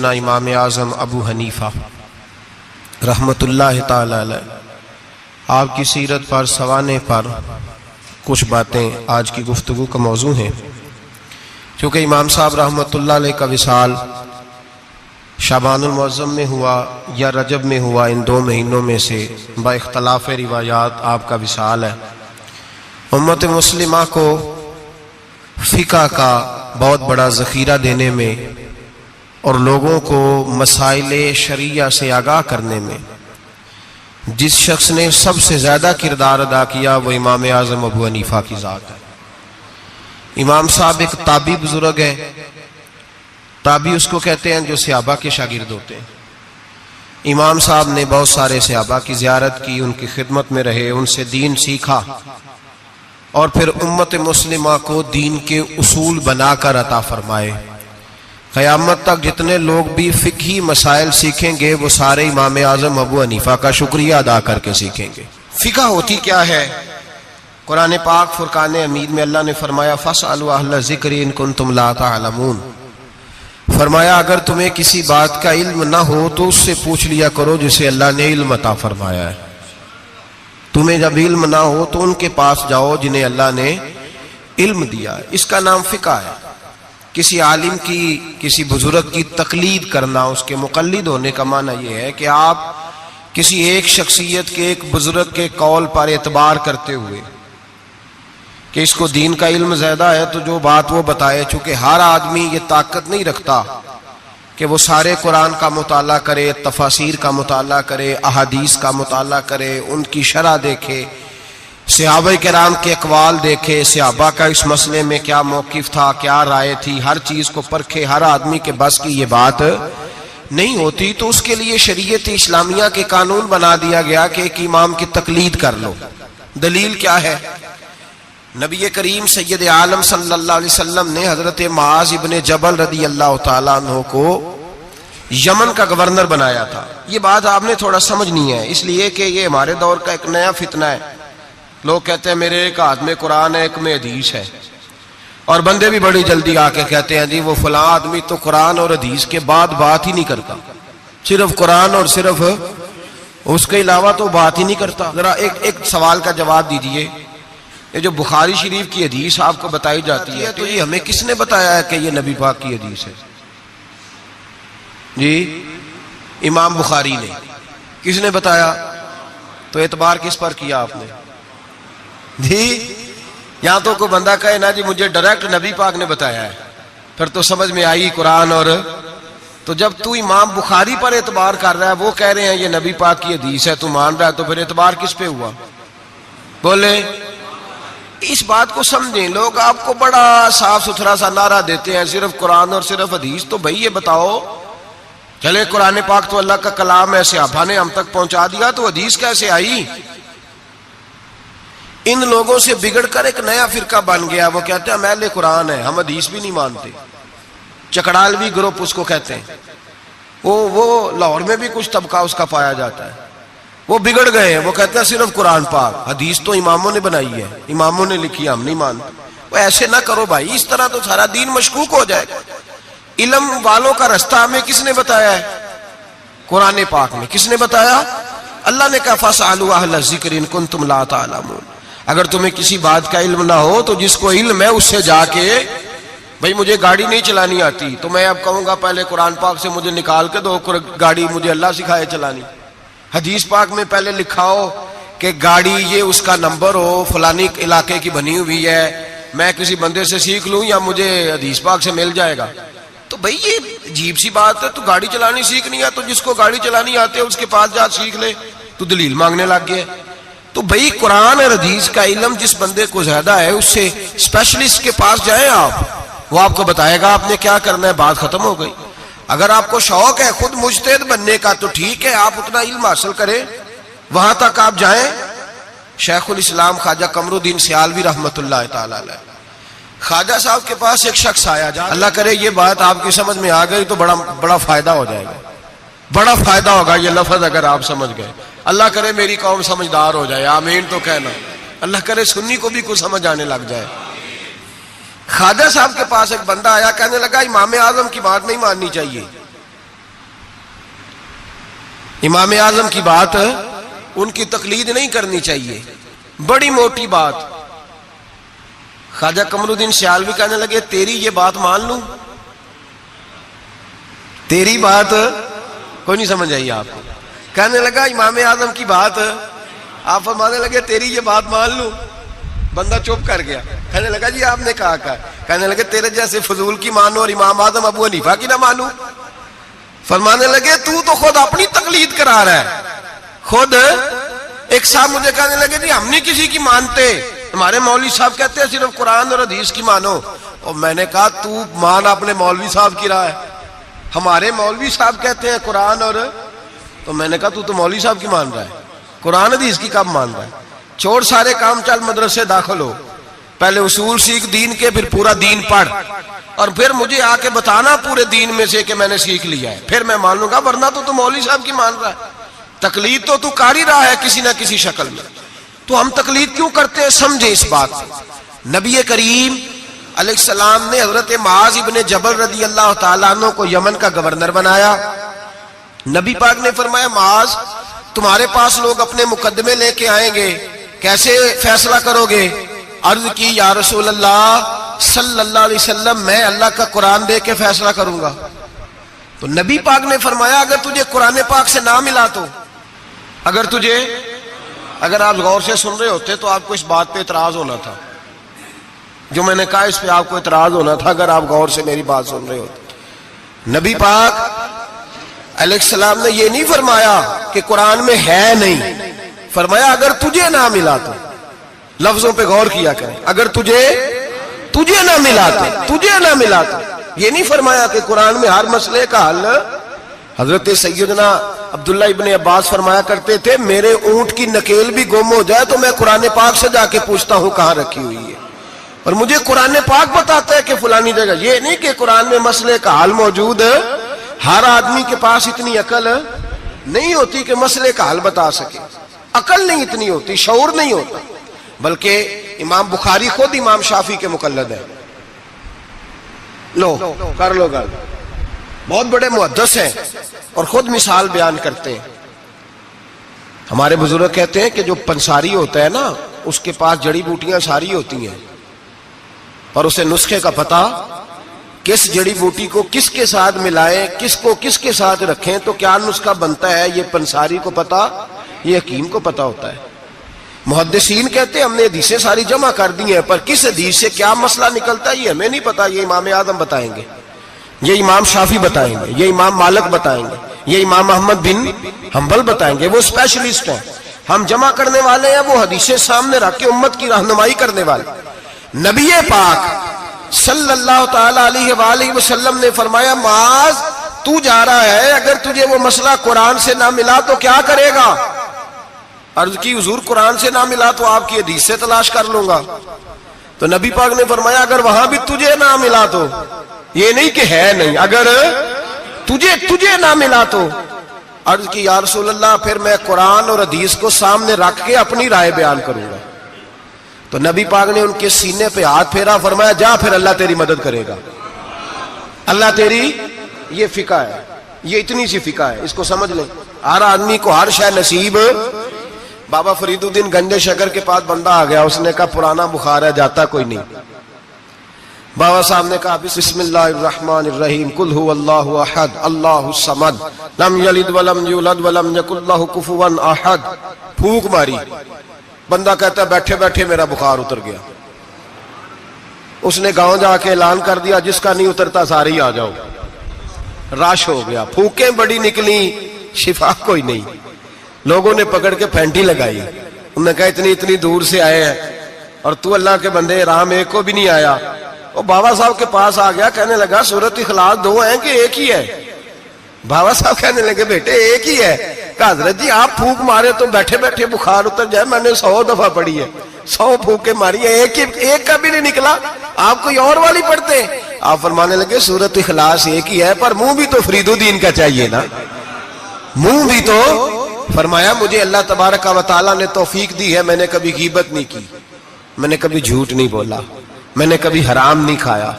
سیدنا امام اعظم ابو حنیفہ رحمۃ اللہ تعالی علیہ، آپ کی سیرت پر سوانح پر کچھ باتیں آج کی گفتگو کا موضوع ہیں۔ چونکہ امام صاحب رحمۃ اللہ علیہ کا وصال شعبان المعظم میں ہوا یا رجب میں ہوا، ان دو مہینوں میں سے با اختلاف روایات آپ کا وصال ہے۔ امت مسلمہ کو فقہ کا بہت بڑا ذخیرہ دینے میں اور لوگوں کو مسائل شرعیہ سے آگاہ کرنے میں جس شخص نے سب سے زیادہ کردار ادا کیا وہ امام اعظم ابو حنیفہ کی ذات ہے۔ امام صاحب ایک تابعی بزرگ ہے، تابعی اس کو کہتے ہیں جو صحابہ کے شاگرد ہوتے ہیں۔ امام صاحب نے بہت سارے صحابہ کی زیارت کی، ان کی خدمت میں رہے، ان سے دین سیکھا اور پھر امت مسلمہ کو دین کے اصول بنا کر عطا فرمائے۔ قیامت تک جتنے لوگ بھی فقہی مسائل سیکھیں گے وہ سارے امام اعظم ابو حنیفہ کا شکریہ ادا کر کے سیکھیں گے۔ فقہ ہوتی کیا ہے؟ قرآن پاک فرقان حمید میں اللہ نے فرمایا فَاسْأَلُوا أَهْلَ الذِّكْرِ إِن كُنتُمْ لَا تَعْلَمُونَ، فرمایا اگر تمہیں کسی بات کا علم نہ ہو تو اس سے پوچھ لیا کرو جسے اللہ نے علم عطا فرمایا ہے۔ تمہیں جب علم نہ ہو تو ان کے پاس جاؤ جنہیں اللہ نے علم دیا ہے۔ اس کا نام فقہ ہے۔ کسی عالم کی، کسی بزرگ کی تقلید کرنا، اس کے مقلد ہونے کا معنی یہ ہے کہ آپ کسی ایک شخصیت کے، ایک بزرگ کے قول پر اعتبار کرتے ہوئے کہ اس کو دین کا علم زیادہ ہے تو جو بات وہ بتائے، چونکہ ہر آدمی یہ طاقت نہیں رکھتا کہ وہ سارے قرآن کا مطالعہ کرے، تفاسیر کا مطالعہ کرے، احادیث کا مطالعہ کرے، ان کی شرح دیکھے، صحابہ کرام کے اقوال دیکھے، صحابہ کا اس مسئلے میں کیا موقف تھا، کیا رائے تھی، ہر چیز کو پرکھے۔ ہر آدمی کے بس کی یہ بات نہیں ہوتی، تو اس کے لیے شریعت اسلامیہ کے قانون بنا دیا گیا کہ ایک امام کی تقلید کر لو۔ دلیل کیا ہے؟ نبی کریم سید عالم صلی اللہ علیہ وسلم نے حضرت معاذ ابن جبل رضی اللہ تعالیٰ عنہ کو یمن کا گورنر بنایا تھا۔ یہ بات آپ نے تھوڑا سمجھنی ہے، اس لیے کہ یہ ہمارے دور کا ایک نیا فتنہ ہے۔ لوگ کہتے ہیں میرے ایک ہاتھ میں قرآن ہے، ایک میں حدیث ہے، اور بندے بھی بڑی جلدی آ کے کہتے ہیں جی وہ فلاں آدمی تو قرآن اور حدیث کے بعد بات ہی نہیں کرتا، صرف قرآن اور صرف اس کے علاوہ تو بات ہی نہیں کرتا۔ ذرا ایک سوال کا جواب دیجئے، یہ جو بخاری شریف کی حدیث آپ کو بتائی جاتی ہے تو یہ ہمیں کس نے بتایا ہے کہ یہ نبی پاک کی حدیث ہے؟ جی امام بخاری نے۔ کس نے بتایا؟ تو اعتبار کس پر کیا آپ نے؟ جی یہاں تو کوئی بندہ کہے نا جی مجھے ڈائریکٹ نبی پاک نے بتایا ہے، پھر تو سمجھ میں آئی قرآن اور تو جب تو امام بخاری پر اعتبار کر رہا ہے، وہ کہہ رہے ہیں یہ نبی پاک کی حدیث ہے، تو مان رہا ہے، تو پھر اعتبار کس پہ ہوا؟ بولے اس بات کو سمجھیں۔ لوگ آپ کو بڑا صاف ستھرا سا نعرہ دیتے ہیں صرف قرآن اور صرف حدیث، تو بھائی یہ بتاؤ چلے قرآن پاک تو اللہ کا کلام ہے، صحابہ نے ہم تک پہنچا دیا، تو حدیث کیسے آئی؟ ان لوگوں سے بگڑ کر ایک نیا فرقہ بن گیا، وہ کہتے ہیں ہم اہل قرآن ہیں، ہم حدیث بھی نہیں مانتے۔ چکڑالوی گروپ اس کو کہتے ہیں۔ وہ لاہور میں بھی کچھ طبقہ اس کا پایا جاتا ہے، وہ بگڑ گئے ہیں، وہ کہتے ہیں صرف قرآن پاک، حدیث تو اماموں نے بنائی ہے، اماموں نے لکھی ہے، ہم نہیں مانتے۔ وہ ایسے نہ کرو بھائی، اس طرح تو سارا دین مشکوک ہو جائے گا۔ علم والوں کا رستہ ہمیں کس نے بتایا ہے؟ قرآن پاک میں۔ کس نے بتایا؟ اللہ نے کہا فَاسْأَلُوا أَهْلَ الذِّكْرِ إِن كُنتُمْ لَا تَعْلَمُونَ۔ اگر تمہیں کسی بات کا علم نہ ہو تو جس کو علم ہے اس سے جا کے، بھائی مجھے گاڑی نہیں چلانی آتی تو میں اب کہوں گا پہلے قرآن پاک سے مجھے نکال کے دو گاڑی، مجھے اللہ سکھائے چلانی۔ حدیث پاک میں پہلے لکھا ہو کہ گاڑی یہ اس کا نمبر ہو، فلانی علاقے کی بنی ہوئی ہے، میں کسی بندے سے سیکھ لوں یا مجھے حدیث پاک سے مل جائے گا؟ تو بھئی یہ عجیب سی بات ہے، تو گاڑی چلانی سیکھنی ہے تو جس کو گاڑی چلانی آتے ہے اس کے پاس جا سیکھ لے، تو دلیل مانگنے لگ گئے۔ تو بھئی قرآن اور حدیث کا علم جس بندے کو زیادہ ہے اس سے اسپیشلسٹ کے پاس جائیں آپ، وہ آپ کو بتائے گا آپ نے کیا کرنا ہے، بات ختم ہو گئی۔ اگر آپ کو شوق ہے خود مجتہد بننے کا تو ٹھیک ہے، آپ اتنا علم حاصل کریں، وہاں تک آپ جائیں۔ شیخ الاسلام خواجہ قمر الدین سیالوی رحمۃ اللہ تعالی علیہ، خواجہ صاحب کے پاس ایک شخص آیا، اللہ کرے یہ بات آپ کی سمجھ میں آ گئی تو بڑا فائدہ ہو جائے گا، بڑا فائدہ ہوگا یہ لفظ اگر آپ سمجھ گئے۔ اللہ کرے میری قوم سمجھدار ہو جائے، آمین تو کہنا۔ اللہ کرے سنی کو بھی کچھ سمجھ آنے لگ جائے۔ خواجہ صاحب کے پاس ایک بندہ آیا، کہنے لگا امام اعظم کی بات نہیں ماننی چاہیے۔ امام اعظم کی بات ان کی تقلید نہیں کرنی چاہیے، بڑی موٹی بات۔ خواجہ قمر الدین سیالوی کہنے لگے تیری یہ بات مان لوں؟ تیری بات کوئی نہیں سمجھ آئی آپ کو؟ کہنے لگا امام اعظم کی بات، آپ فرمانے لگے تیری یہ بات مان لوں؟ بندہ چپ کر گیا، کہنے لگا جی آپ نے کہا کہا، کہنے لگے تیرے جیسے فضول کی مانو اور امام اعظم ابو حنیفہ کی نہ مانو؟ فرمانے لگے تو خود اپنی تقلید کرا رہا ہے۔ خود ایک صاحب مجھے کہنے لگے جی ہم نہیں کسی کی مانتے، ہمارے مولوی صاحب کہتے ہیں صرف قرآن اور حدیث کی مانو۔ اور میں نے کہا تو مان اپنے مولوی صاحب کی رائے، ہمارے مولوی صاحب کہتے ہیں قرآن اور، تو میں نے کہا تو مولوی صاحب کی مان رہا ہے، قرآن حدیث کی کب مان رہا ہے؟ چھوڑ سارے کام، چل مدرسے داخل ہو، پہلے اصول سیکھ دین کے، پھر پورا دین پڑھ، اور پھر مجھے آ کے بتانا پورے دین میں سے کہ میں نے سیکھ لیا ہے، پھر میں مان لوں گا، ورنہ تو مولوی صاحب کی مان رہا ہے۔ تقلید تو کر ہی رہا ہے کسی نہ کسی شکل میں، تو ہم تقلید کیوں کرتے ہیں؟ سمجھیں اس بات سے۔ نبی کریم علیہ السلام نے حضرت معاذ ابن جبل رضی اللہ تعالیٰ عنہ کو یمن کا گورنر بنایا۔ نبی پاک نے فرمایا معاذ تمہارے پاس لوگ اپنے مقدمے لے کے آئیں گے، کیسے فیصلہ کرو گے؟ عرض کی یا رسول اللہ صلی اللہ علیہ وسلم میں اللہ کا قرآن دے کے فیصلہ کروں گا۔ تو نبی پاک نے فرمایا اگر تجھے قرآن پاک سے نہ ملا تو، اگر آپ غور سے سن رہے ہوتے تو آپ کو اس بات پہ اعتراض ہونا تھا، جو میں نے کہا اس پہ آپ کو اعتراض ہونا تھا اگر آپ غور سے میری بات سن رہے ہوتے۔ نبی پاک علیہ السلام نے یہ نہیں فرمایا کہ قرآن میں ہے نہیں، فرمایا اگر تجھے نہ ملا تو۔ لفظوں پہ غور کیا کریں، اگر تجھے نہ ملا تو، یہ نہیں فرمایا کہ قرآن میں ہر مسئلے کا حل۔ حضرت سیدنا عبداللہ ابن عباس فرمایا کرتے تھے میرے اونٹ کی نکیل بھی گم ہو جائے تو میں قرآن پاک سے جا کے پوچھتا ہوں کہاں رکھی ہوئی ہے، اور مجھے قرآن پاک بتاتا ہے کہ فلانی جگہ۔ یہ نہیں کہ قرآن میں مسئلے کا حل موجود ہے، ہر آدمی کے پاس اتنی عقل نہیں ہوتی کہ مسئلے کا حل بتا سکے، عقل نہیں اتنی ہوتی، شعور نہیں ہوتا۔ بلکہ امام بخاری خود امام شافعی کے مقلد ہے، لو کر لو گل، بہت بڑے محدث ہیں اور خود مثال بیان کرتے ہیں۔ ہمارے بزرگ کہتے ہیں کہ جو پنساری ہوتا ہے نا اس کے پاس جڑی بوٹیاں ساری ہوتی ہیں، اور اسے نسخے کا پتہ، کس جڑی بوٹی کو کس کے ساتھ ملائیں، کس کو کس کے ساتھ رکھیں تو کیا نسخہ بنتا ہے، یہ پنساری کو پتہ، یہ حکیم کو پتہ ہوتا ہے۔ محدثین کہتے ہیں ہم نے حدیثیں ساری جمع کر دی ہیں، پر کس حدیث سے کیا مسئلہ نکلتا ہے یہ ہمیں نہیں پتا، یہ امام اعظم بتائیں گے، یہ امام شافعی بتائیں گے، یہ امام مالک بتائیں گے، یہ امام احمد بن حنبل بتائیں گے، وہ اسپیشلسٹ ہیں۔ ہم جمع کرنے والے ہیں، وہ حدیثیں سامنے رکھ کے امت کی رہنمائی کرنے والے۔ نبی پاک صلی اللہ تعالی علیہ وآلہ وسلم نے فرمایا معاذ تو جا رہا ہے، اگر تجھے وہ مسئلہ قرآن سے نہ ملا تو کیا کرے گا؟ عرض کی حضور قرآن سے نہ ملا تو آپ کی حدیث سے تلاش کر لوں گا۔ تو نبی پاک نے فرمایا اگر وہاں بھی تجھے نہ ملا تو، یہ نہیں کہ ہے نہیں، اگر تجھے نہ ملا تو، عرض کی یا رسول اللہ پھر میں قرآن اور حدیث کو سامنے رکھ کے اپنی رائے بیان کروں گا۔ تو نبی پاک نے ان کے سینے پہ ہاتھ پھیرا، فرمایا جا پھر اللہ تیری مدد کرے گا، اللہ تیری، یہ فقہ ہے، یہ اتنی سی فقہ ہے، اس کو سمجھ لیں۔ ہر آدمی کو ہر شے نصیب۔ بابا فرید الدین گنج شکر کے پاس بندہ آ گیا، اس نے کہا پرانا بخار ہے جاتا کوئی نہیں۔ بابا صاحب نے کہا بسم اللہ الرحمن الرحیم، قل هو اللہ احد اللہ الصمد لم یلد ولم یولد ولم یکن لہ کفوا احد۔ پھونک ماری، بندہ کہتا ہے بیٹھے بیٹھے میرا بخار اتر گیا۔ اس نے گاؤں جا کے اعلان کر دیا جس کا نہیں اترتا سارے ہی آ جاؤ، رش ہو گیا، پھونکیں بڑی نکلی، شفا کوئی نہیں۔ لوگوں نے پکڑ کے پھینٹی لگائی، انہوں نے کہا اتنی دور سے آئے ہیں اور تو اللہ کے بندے رام ایک کو بھی نہیں آیا۔ وہ بابا صاحب کے پاس آ گیا، کہنے لگا سورۃ اخلاص دو ہیں کہ ایک ہی ہے؟ بابا صاحب کہنے لگے بیٹے ایک ہی ہے۔ کہا حضرت جی آپ پھونک مارے تو بیٹھے بیٹھے بخار اتر جائے، میں نے 100 دفعہ پڑھی ہے، 100 پھونکیں ماری ہیں، ایک کا بھی نہیں نکلا، آپ کوئی اور والی پڑھتے ہیں؟ آپ فرمانے لگے سورۃ اخلاص ایک ہی ہے، پر منہ بھی تو فرید الدین کا چاہیے نا، منہ بھی تو۔ فرمایا مجھے اللہ تبارک و تعالیٰ نے توفیق دی ہے، میں نے کبھی غیبت نہیں کی، میں نے کبھی جھوٹ نہیں بولا، میں نے کبھی حرام نہیں کھایا،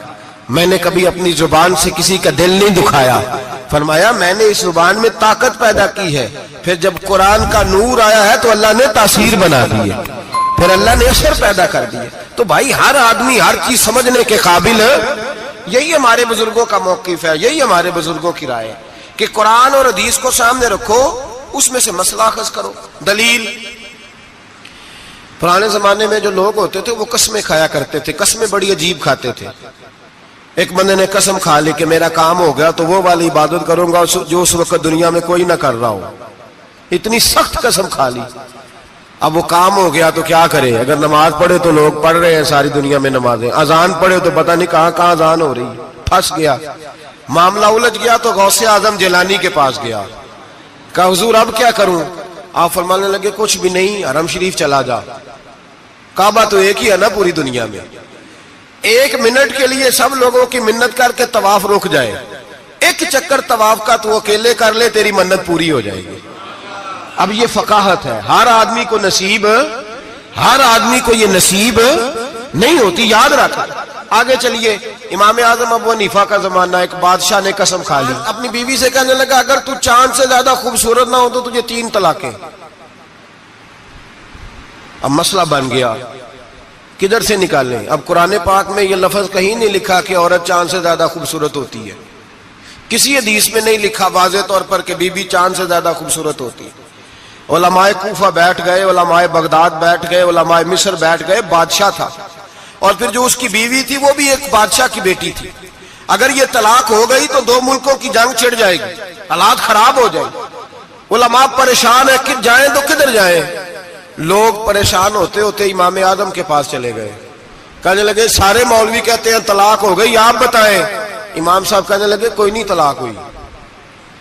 میں نے کبھی اپنی زبان سے کسی کا دل نہیں دکھایا، فرمایا میں نے اس زبان میں طاقت پیدا کی ہے، پھر جب قرآن کا نور آیا ہے تو اللہ نے تاثیر بنا دی ہے، پھر اللہ نے اثر پیدا کر دی ہے۔ تو بھائی ہر آدمی ہر چیز سمجھنے کے قابل ہے۔ یہی ہمارے بزرگوں کا موقف ہے، یہی ہمارے بزرگوں کی رائے ہے کہ قرآن اور حدیث کو سامنے رکھو، اس میں سے مسئلہ اخذ کرو۔ دلیل، پرانے زمانے میں جو لوگ ہوتے تھے وہ قسمیں کھایا کرتے تھے، قسمیں بڑی عجیب کھاتے تھے۔ ایک بندے نے قسم کھا لی کہ میرا کام ہو گیا تو وہ والی عبادت کروں گا جو اس وقت دنیا میں کوئی نہ کر رہا ہو، اتنی سخت قسم کھا لی۔ اب وہ کام ہو گیا تو کیا کرے؟ اگر نماز پڑھے تو لوگ پڑھ رہے ہیں ساری دنیا میں نمازیں، اذان پڑھے تو پتہ نہیں کہاں کہاں اذان ہو رہی، پھنس گیا، معاملہ الجھ گیا تو غوث اعظم جیلانی کے پاس گیا، کہا حضور اب کیا کروں؟ آپ فرمانے لگے کچھ بھی نہیں، حرم شریف چلا جا، کعبہ تو ایک ہی ہے نا پوری دنیا میں، ایک منٹ کے لیے سب لوگوں کی منت کر کے طواف رک جائے، ایک چکر طواف کا تو اکیلے کر لے، تیری منت پوری ہو جائے گی۔ اب یہ فقاہت ہے، ہر آدمی کو یہ نصیب نہیں ہوتی، یاد رکھ۔ آگے چلیے، امام اعظم ابو حنیفہ کا زمانہ، ایک بادشاہ نے قسم کھا لی، اپنی بیوی سے کہنے لگا اگر تو چاند سے زیادہ خوبصورت نہ ہو تو تجھے 3 طلاقیں۔ اب مسئلہ بن گیا، کدھر سے نکالیں؟ اب قرآن پاک میں یہ لفظ کہیں نہیں لکھا کہ عورت چاند سے زیادہ خوبصورت ہوتی ہے، کسی حدیث میں نہیں لکھا واضح طور پر کہ بی بی چاند سے زیادہ خوبصورت ہوتی ہے۔ علماء کوفہ بیٹھ گئے، علماء بغداد بیٹھ گئے، علماء مصر بیٹھ گئے، بادشاہ تھا، اور پھر جو اس کی بیوی تھی وہ بھی ایک بادشاہ کی بیٹی تھی، اگر یہ طلاق ہو گئی تو 2 ملکوں کی جنگ چھڑ جائے گی، حالات خراب ہو جائیں۔ علماء پریشان ہیں کہ جائیں تو کدھر جائیں؟ لوگ پریشان ہوتے ہوتے امام اعظم کے پاس چلے گئے، کہنے لگے سارے مولوی کہتے ہیں طلاق ہو گئی، آپ بتائیں۔ امام صاحب کہنے لگے کوئی نہیں طلاق ہوئی۔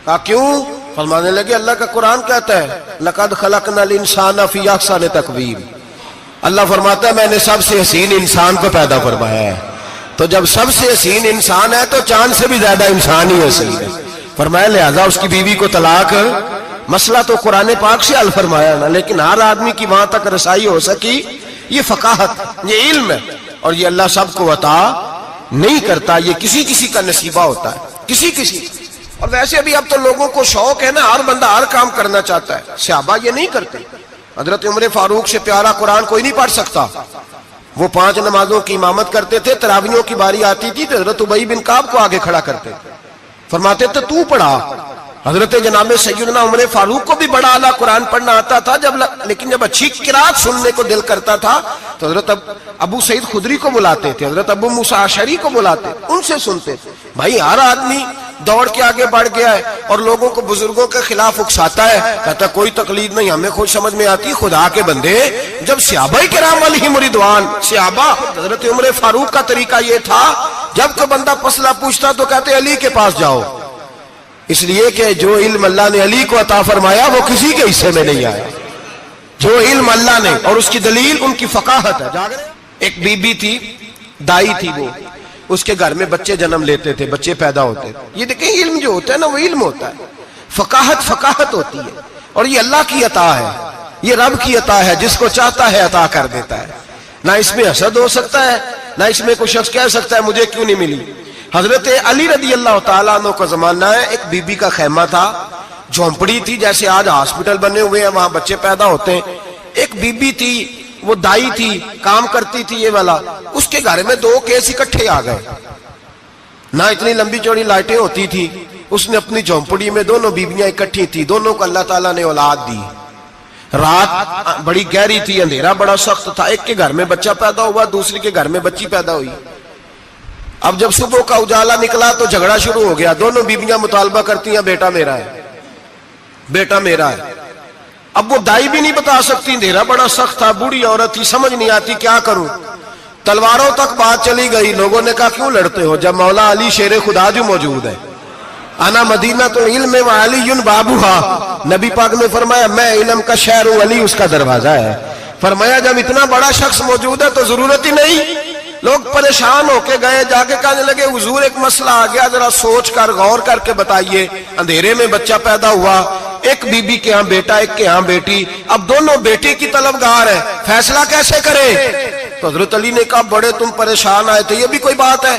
کہا کیوں؟ فرمانے لگے اللہ کا قرآن کہتا ہے لَقَدْ خَلَقْنَا الْإِنسَانَ فِي أَحْسَنِ تَقْوِيمٍ، اللہ فرماتا ہے میں نے سب سے حسین انسان کو پیدا فرمایا ہے، تو جب سب سے حسین انسان ہے تو چاند سے بھی زیادہ انسان ہی حسین ہے، فرمایا لہذا اس کی بیوی کو طلاق۔ مسئلہ تو قرآن پاک سے حل فرمایا نا، لیکن ہر آدمی کی وہاں تک رسائی ہو سکی، یہ فقاہت، یہ علم ہے، اور یہ اللہ سب کو عطا نہیں کرتا، یہ کسی کسی کا نصیبہ ہوتا ہے، کسی۔ اور ویسے بھی اب تو لوگوں کو شوق ہے نا، ہر بندہ ہر کام کرنا چاہتا ہے، صحابہ یہ نہیں کرتے۔ حضرت عمر فاروق سے پیارا قرآن کوئی نہیں پڑھ سکتا، وہ 5 نمازوں کی امامت کرتے تھے، تراویحوں کی باری آتی تھی تو حضرت ابی بن کعب کو آگے کھڑا کرتے تھے، فرماتے تھے تو پڑھا۔ حضرت جناب سیدنا عمر فاروق کو بھی بڑا اعلیٰ قرآن پڑھنا آتا تھا، لیکن جب اچھی قرات سننے کو دل کرتا تھا تو حضرت ابو سعید خدری کو بلاتے تھے، حضرت ابو موسیٰ اشعری کو بلاتے، ان سے سنتے تھے۔ بھائی ہر آدمی دوڑ کے آگے بڑھ گیا ہے اور لوگوں کو بزرگوں کے خلاف اکساتا ہے، کہتا کوئی تقلید نہیں، ہمیں خود سمجھ میں آتی۔ خدا کے بندے، جب صحابہ کرام علیہم رضوان، صحابہ، حضرت عمر فاروق کا طریقہ یہ تھا جب کوئی بندہ مسئلہ پوچھتا تو کہتے علی کے پاس جاؤ، اس لیے کہ جو علم اللہ نے علی کو عطا فرمایا وہ کسی کے حصے میں نہیں آیا، جو علم اللہ نے، اور اس کی دلیل ان کی فقاہت ہے۔ ایک بی بی تھی، دائی تھی، وہ اس کے گھر میں بچے جنم لیتے تھے، بچے پیدا ہوتے تھے۔ یہ دیکھیں علم جو ہوتا ہے نا وہ علم ہوتا ہے، فقاہت ہوتی ہے، اور یہ اللہ کی عطا ہے، یہ رب کی عطا ہے، جس کو چاہتا ہے عطا کر دیتا ہے، نہ اس میں حسد ہو سکتا ہے، نہ اس میں کوئی شخص کہہ سکتا ہے مجھے کیوں نہیں ملی۔ حضرت علی رضی اللہ تعالیٰ عنہ کا زمانہ ہے، ایک بی بی کا خیمہ تھا، جھونپڑی تھی، جیسے آج ہاسپٹل بنے ہوئے ہیں وہاں بچے پیدا ہوتے ہیں۔ ایک بی بی تھی، وہ دائی تھی، کام کرتی تھی یہ والا، اس کے گھر میں 2 کیس اکٹھے آ گئے، نہ اتنی لمبی چوڑی لائٹیں ہوتی تھی، اس نے اپنی جھونپڑی میں دونوں بیویاں اکٹھی تھی، دونوں کو اللہ تعالیٰ نے اولاد دی۔ رات بڑی گہری تھی، اندھیرا بڑا سخت تھا، ایک کے گھر میں بچہ پیدا ہوا، دوسری کے گھر میں بچی پیدا ہوئی۔ اب جب صبح کا اجالا نکلا تو جھگڑا شروع ہو گیا، دونوں بیویاں مطالبہ کرتی ہیں بیٹا میرا ہے، بیٹا میرا ہے۔ اب وہ دائی بھی نہیں بتا سکتی، اندھیرا بڑا سخت تھا، بوڑھی عورت تھی، سمجھ نہیں آتی کیا کروں۔ تلواروں تک بات چلی گئی، لوگوں نے کہا کیوں لڑتے ہو جب مولا علی شیر خدا جو موجود ہے، انا مدینہ تو علم و علی بابوہا، نبی پاک نے فرمایا میں علم کا شہر ہوں، علی اس کا دروازہ ہے۔ فرمایا جب اتنا بڑا شخص موجود ہے تو ضرورت ہی نہیں۔ لوگ پریشان ہو کے گئے، جا کے کہنے لگے حضور ایک مسئلہ آ گیا، ذرا سوچ کر غور کر کے بتائیے۔ اندھیرے میں بچہ پیدا ہوا، ایک بی بی کے ہاں بیٹا، ایک کے ہاں بیٹی، اب دونوں بیٹے کی طلبگار ہیں، فیصلہ کیسے کریں؟ تو حضرت علی نے کہا بڑے تم پریشان آئے تھے، یہ بھی کوئی بات ہے؟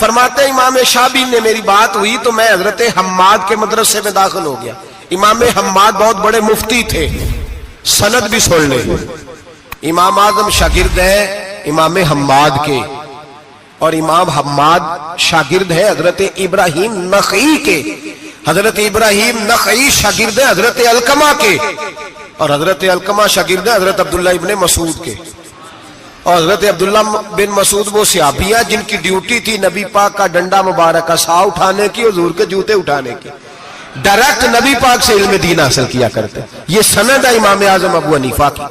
فرماتے امام شابی نے میری بات ہوئی تو میں حضرت حماد کے مدرسے میں داخل ہو گیا. امام حماد بہت بڑے مفتی تھے, سند بھی سن لے. امام اعظم شاگرد ہے امام حماد کے, اور امام حماد شاگرد ہے حضرت ابراہیم نخعی کے. حضرت ابراہیم نخعی شاگرد ہے حضرت علقمہ کے, اور حضرت علقمہ شاگرد ہے حضرت عبداللہ ابن مسعود کے. اور حضرت عبداللہ بن مسعود وہ صحابی ہیں جن کی ڈیوٹی تھی نبی پاک کا ڈنڈا مبارک کا سا اٹھانے کی, حضور کے جوتے اٹھانے کی. ڈائریکٹ نبی پاک سے علم دین حاصل کیا کرتے. یہ سند ہے امام اعظم ابو حنیفہ کی.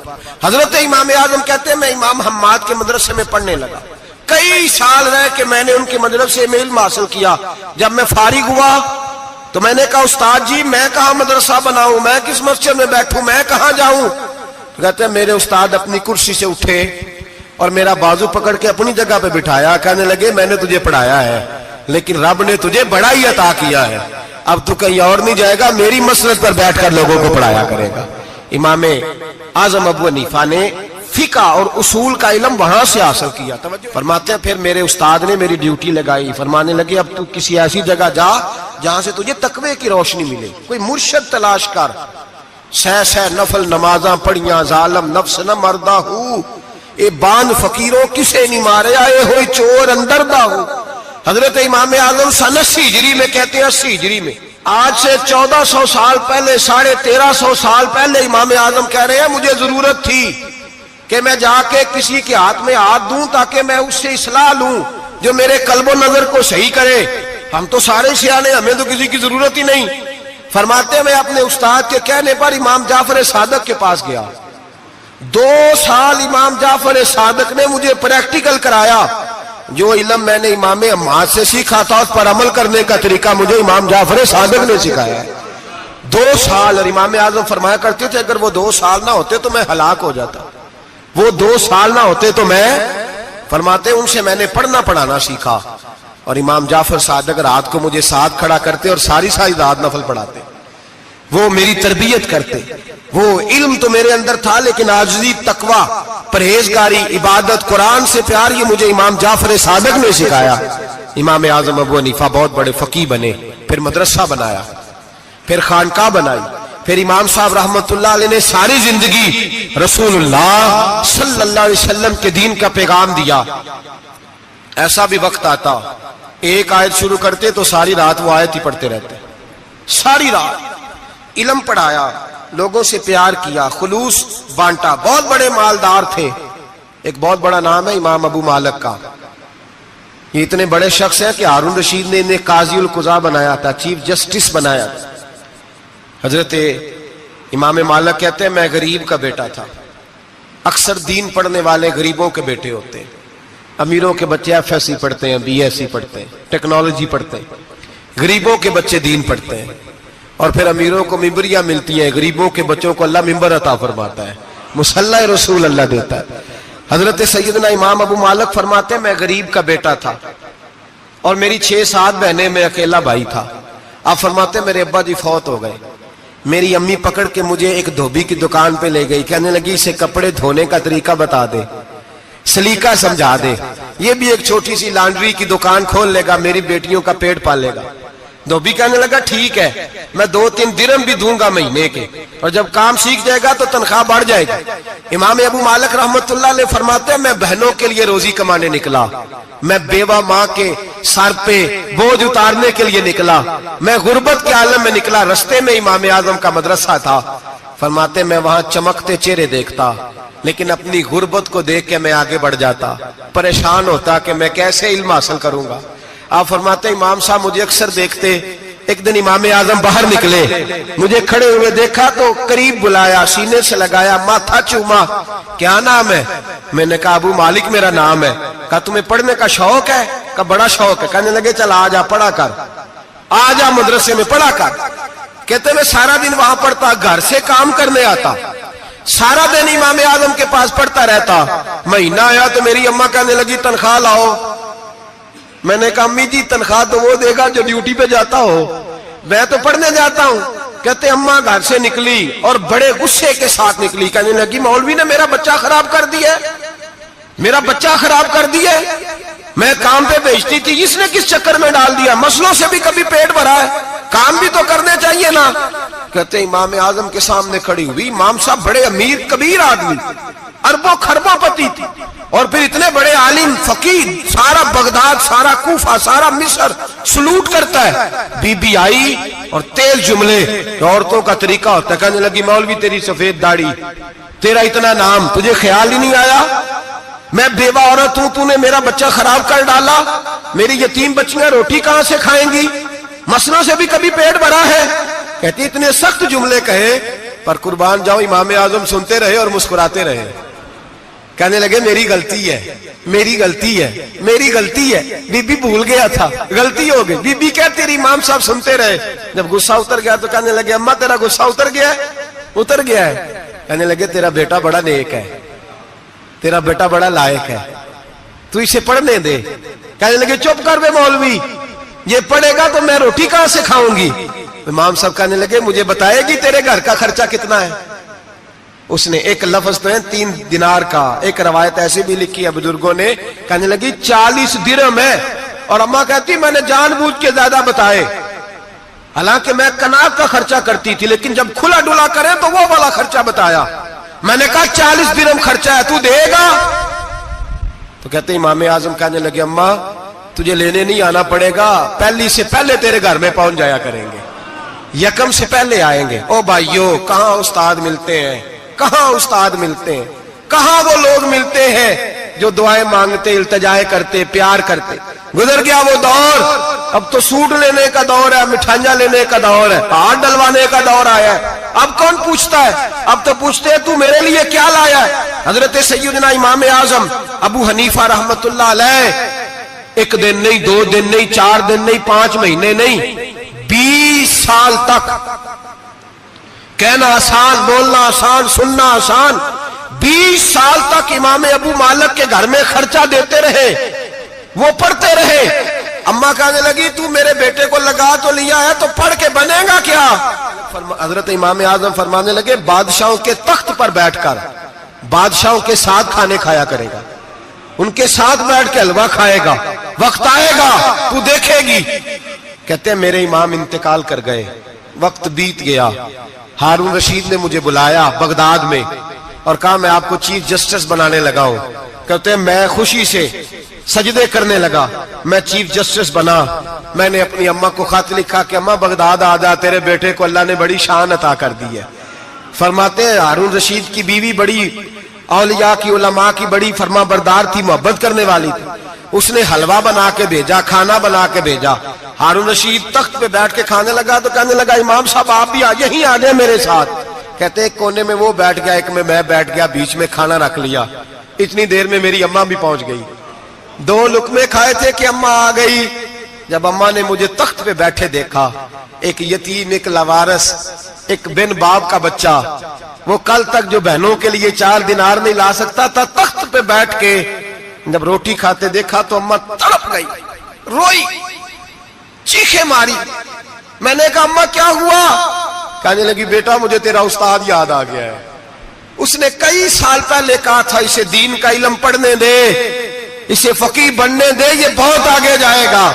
حضرت امام اعظم کہتے ہیں میں امام حماد کے مدرسے میں پڑھنے لگا. کئی سال رہ کہ میں نے ان کے مدرسے میں علم حاصل کیا. جب میں فارغ ہوا تو میں نے کہا استاد جی میں کہاں مدرسہ بناؤں, میں کس مسجد میں بیٹھوں, میں کہاں جاؤں؟ کہتے ہیں میرے استاد اپنی کرسی سے اٹھے اور میرا بازو پکڑ کے اپنی جگہ پہ بٹھایا. کہنے لگے میں نے تجھے پڑھایا ہے لیکن رب نے تجھے بڑا ہی عطا کیا ہے, اب تو کہیں اور نہیں جائے گا, میری مسجد پر بیٹھ کر لوگوں کو پڑھایا کرے گا. امام اعظم ابو حنیفہ نے فقہ اور اصول کا علم وہاں سے حاصل کیا. فرماتے ہیں پھر میرے استاد نے میری ڈیوٹی لگائی. فرمانے لگے اب تو کسی ایسی جگہ جا جہاں سے تجھے تقوی کی روشنی ملے, کوئی مرشد تلاش کر. سہ نفل نمازاں پڑھیاں ظالم نفس نہ مردہ ہو, اے باند فقیروں کسے نہیں مارے, آئے ہوئی چور اندر دا ہو. حضرت امام اعظم سن 80 ہجری میں کہتے ہیں 80 ہجری میں, آج سے 1400 سال پہلے 1350 سال پہلے امام اعظم کہہ رہے ہیں مجھے ضرورت تھی کہ میں جا کے کسی کے ہاتھ میں ہاتھ دوں تاکہ میں اس سے اصلاح لوں جو میرے قلب و نظر کو صحیح کرے. ہم تو سارے سیانے, ہمیں تو کسی کی ضرورت ہی نہیں. فرماتے میں اپنے استاد کے کہنے پر امام جعفر صادق کے پاس گیا. 2 سال امام جعفر صادق نے مجھے پریکٹیکل کرایا. جو علم میں نے امام حماد سے سیکھا تھا اس پر عمل کرنے کا طریقہ مجھے امام جعفر صادق نے سکھایا ہے. 2 سال. اور امام اعظم فرمایا کرتے تھے اگر وہ 2 سال نہ ہوتے تو میں ہلاک ہو جاتا, وہ 2 سال نہ ہوتے تو میں, فرماتے ان سے میں نے پڑھنا پڑھانا سیکھا. اور امام جعفر صادق رات کو مجھے ساتھ کھڑا کرتے اور ساری رات نفل پڑھاتے, وہ میری تربیت کرتے. وہ علم تو میرے اندر تھا لیکن عاجزی, تقوی, پرہیزگاری, عبادت, قرآن سے پیار یہ مجھے امام جعفر صادق نے سکھایا. امام اعظم ابو حنیفہ بہت بڑے فقیہ بنے, پھر مدرسہ بنایا, پھر خانقاہ بنائی. پھر امام صاحب رحمت اللہ علیہ نے ساری زندگی رسول اللہ صلی اللہ علیہ وسلم کے دین کا پیغام دیا. ایسا بھی وقت آتا ایک آیت شروع کرتے تو ساری رات وہ آیت ہی پڑھتے رہتے, ساری رات علم پڑھایا, لوگوں سے پیار کیا, خلوص بانٹا. بہت بڑے مالدار تھے. ایک بہت بڑا نام ہے امام ابو مالک کا. یہ اتنے بڑے شخص ہیں کہ ہارون رشید نے انہیں قاضی القضاء بنایا تھا, چیف جسٹس بنایا تھا. حضرت امام مالک کہتے ہیں میں غریب کا بیٹا تھا. اکثر دین پڑھنے والے غریبوں کے بیٹے ہوتے ہیں. امیروں کے بچے ایف ایس سی پڑھتے ہیں, بی ایس سی پڑھتے ہیں, ٹیکنالوجی پڑھتے ہیں. غریبوں کے بچے دین پڑھتے ہیں. اور پھر امیروں کو ممبریاں ملتی ہیں, غریبوں کے بچوں کو اللہ ممبر عطا فرماتا ہے, مصلی رسول اللہ دیتا ہے. حضرت سیدنا امام ابو مالک فرماتے ہیں میں غریب کا بیٹا تھا اور میری 6-7 بہنیں, میں اکیلا بھائی تھا. آپ فرماتے ہیں میرے ابا جی فوت ہو گئے. میری امی پکڑ کے مجھے ایک دھوبی کی دکان پہ لے گئی, کہنے لگی اسے کپڑے دھونے کا طریقہ بتا دے, سلیقہ سمجھا دے, یہ بھی ایک چھوٹی سی لانڈری کی دکان کھول لے گا, میری بیٹیوں کا پیٹ پالے گا. دھوبی کہنے لگا ٹھیک ہے میں 2-3 درہم بھی دوں گا مہینے کے, اور جب کام سیکھ جائے گا تو تنخواہ بڑھ جائے گی. امام ابو مالک رحمت اللہ علیہ فرماتے ہیں میں بہنوں کے لیے روزی کمانے نکلا, میں بیوہ ماں کے سر پہ بوجھ اتارنے کے لیے نکلا, میں غربت کے عالم میں نکلا. رستے میں امام اعظم کا مدرسہ تھا. فرماتے میں وہاں چمکتے چہرے دیکھتا لیکن اپنی غربت کو دیکھ کے میں آگے بڑھ جاتا, پریشان ہوتا کہ میں کیسے علم حاصل کروں گا. آپ فرماتے امام صاحب مجھے اکثر دیکھتے. ایک دن امام اعظم باہر نکلے, مجھے کھڑے ہوئے دیکھا تو قریب بلایا, سینے سے لگایا, ماتھا چوما. کیا نام ہے؟ میں نے کہا ابو مالک میرا نام ہے. کہا تمہیں پڑھنے کا شوق ہے؟ کہا بڑا شوق ہے. کہنے لگے چل آ جا پڑھا کر, آ جا مدرسے میں پڑھا کر. کہتے میں سارا دن وہاں پڑھتا, گھر سے کام کرنے آتا, سارا دن امام اعظم کے پاس پڑھتا رہتا. مہینہ آیا تو میری اماں کہنے لگی تنخواہ لاؤ. میں نے کہا امی جی تنخواہ تو وہ دے گا جو ڈیوٹی پہ جاتا ہو, میں تو پڑھنے جاتا ہوں. کہتے اماں گھر سے نکلی اور بڑے غصے کے ساتھ نکلی, کہنے لگی مولوی نے میرا بچہ خراب کر دیا, میرا بچہ خراب کر دیا. میں کام پہ بھیجتی تھی، اس نے کس چکر میں ڈال دیا؟ مسئلوں سے بھی کبھی پیٹ بھرا ہے، کام بھی تو کرنے چاہیے نا۔ کہتے ہیں امام اعظم کے سامنے کھڑی ہوئی، امام صاحب بڑے امیر کبیر آدمی، اربوں خربوں پتی تھی، اور پھر اتنے بڑے عالم فقیر، سارا بغداد، سارا کوفہ، سارا مصر سلوٹ کرتا ہے۔ بی بی آئی اور تیز جملے، عورتوں کا طریقہ ہوتا ہے، کہنے لگی مولوی تیری سفید داڑھی، تیرا اتنا نام، تجھے خیال ہی نہیں آیا؟ میں بیوہ عورت ہوں، تو نے میرا بچہ خراب کر ڈالا، میری یتیم بچیاں روٹی کہاں سے کھائیں گی؟ مسئلوں سے بھی کبھی پیٹ بھرا ہے؟ کہتی اتنے سخت جملے کہے، پر قربان جاؤ امام اعظم سنتے رہے اور مسکراتے رہے۔ کہنے لگے میری غلطی ہے، میری غلطی ہے، میری غلطی ہے، بی بی بھول گیا تھا، غلطی ہو گئی۔ بی بی کہتی رہی، امام صاحب سنتے رہے۔ جب غصہ اتر گیا تو کہنے لگے اماں تیرا غصہ اتر گیا ہے؟ اتر گیا ہے۔ کہنے لگے تیرا بیٹا بڑا نیک ہے، تیرا بیٹا بڑا لائق ہے، تو اسے پڑھنے دے۔ کہنے لگے چپ کر بے مولوی، یہ پڑھے گا تو میں روٹی کہاں سے کھاؤں گی؟ امام صاحب کہنے لگے مجھے بتائے گی تیرے گھر کا خرچہ کتنا ہے؟ اس نے ایک لفظ تو ہے 3 دینار کا، ایک روایت ایسی بھی لکھی ہے بزرگوں نے، کہنے لگی 40 درہم ہے، اور اماں کہتی میں نے جان بوجھ کے زیادہ بتائے، حالانکہ میں کناک کا خرچہ کرتی تھی، لیکن جب کھلا ڈلا کریں تو وہ والا خرچہ بتایا۔ میں نے کہا 40 درہم خرچہ ہے، تو دے گا؟ تو کہتے امام اعظم کہنے لگے اماں تجھے لینے نہیں آنا پڑے گا، پہلی سے پہلے تیرے گھر میں پہنچ جایا کریں گے، یکم سے پہلے آئیں گے۔ او بھائیو، کہاں استاد ملتے ہیں، کہاں استاد ملتے ہیں، کہاں وہ لوگ ملتے ہیں جو دعائیں مانگتے، التجائے کرتے، پیار کرتے۔ گزر گیا وہ دور، اب تو سوٹ لینے کا دور ہے، مٹھائیاں لینے کا دور ہے، ہاتھ ڈلوانے کا دور آیا ہے۔ اب کون پوچھتا ہے؟ اب تو پوچھتے ہیں تو میرے لیے کیا لایا ہے؟ حضرت سیدنا امام اعظم ابو حنیفہ رحمت اللہ علیہ 1 دن نہیں، 2 دن نہیں، 4 دن نہیں، 5 مہینے نہیں، 20 سال تک، کہنا آسان، بولنا آسان، سننا آسان، 20 سال تک امام ابو مالک کے گھر میں خرچہ دیتے رہے، وہ پڑھتے رہے۔ اماں کہنے لگی تو میرے بیٹے کو لگا تو لیا ہے تو پڑھ کے بنے گا کیا؟ حضرت امام اعظم فرمانے لگے بادشاہوں کے تخت پر بیٹھ کر بادشاہوں کے ساتھ کھانے کھایا کرے گا، ان کے ساتھ بیٹھ کے حلوہ کھائے گا، وقت آئے گا تو دیکھے گی۔ کہتے ہیں میرے امام انتقال کر گئے، وقت بیت گیا، ہارون رشید نے مجھے بلایا بغداد میں اور کہا میں آپ کو چیف جسٹس بنانے لگا ہوں۔ کہتے ہیں میں خوشی سے سجدے کرنے لگا، میں چیف جسٹس بنا۔ میں نے اپنی اماں کو خط لکھا کہ اماں بغداد آ جا، تیرے بیٹے کو اللہ نے بڑی شان عطا کر دی ہے۔ فرماتے ہیں ہارون رشید کی بیوی بڑی اولیاء کی، علماء کی بڑی فرما بردار تھی، محبت کرنے والی تھی، اس نے حلوہ بنا کے بھیجا، کھانا بنا کے بھیجا۔ ہارون رشید تخت پہ بیٹھ کے کھانے لگا تو کہنے لگا امام صاحب آپ بھی یہیں آ جائیں میرے ساتھ۔ کہتے ایک کونے میں وہ بیٹھ گیا، ایک میں بیٹھ گیا، بیچ میں کھانا رکھ لیا۔ اتنی دیر میں میری اماں بھی پہنچ گئی، 2 لقمے کھائے تھے کہ اماں آ گئی۔ جب اماں نے مجھے تخت پہ بیٹھے دیکھا، ایک یتیم، ایک لاوارث، ایک بن باپ کا بچہ، وہ کل تک جو بہنوں کے لیے 4 دینار نہیں لا سکتا تھا، تخت پہ بیٹھ کے جب روٹی کھاتے دیکھا تو اماں تڑپ گئی، روئی، چیخیں ماری۔ میں نے کہا اماں کیا ہوا؟ کہنے لگی بیٹا مجھے تیرا استاد یاد آ گیا ہے، اس نے کئی سال پہلے کہا تھا اسے دین کا علم پڑھنے دے، اسے فقیہ بننے دے، یہ بہت آگے جائے گا۔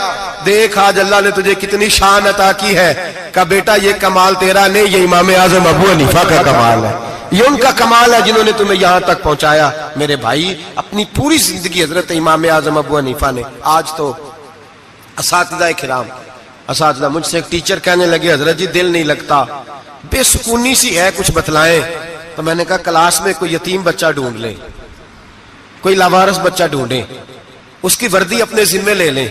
دیکھ آج اللہ نے تجھے کتنی شان عطا کی ہے۔ کہا بیٹا یہ کمال تیرا نہیں، یہ امام اعظم ابو حنیفہ کا کمال ہے، یہ ان کا کمال ہے جنہوں نے تمہیں یہاں تک پہنچایا۔ میرے بھائی اپنی پوری زندگی حضرت امام اعظم ابو حنیفہ نے۔ آج تو اساتذہ کرام، اساتذہ مجھ سے ایک ٹیچر کہنے لگے حضرت جی دل نہیں لگتا، بے سکونی سی ہے، کچھ بتلائیں۔ تو میں نے کہا کلاس میں کوئی یتیم بچہ ڈھونڈ لیں، کوئی لاوارث بچہ ڈھونڈیں، اس کی وردی اپنے ذمے لے لیں،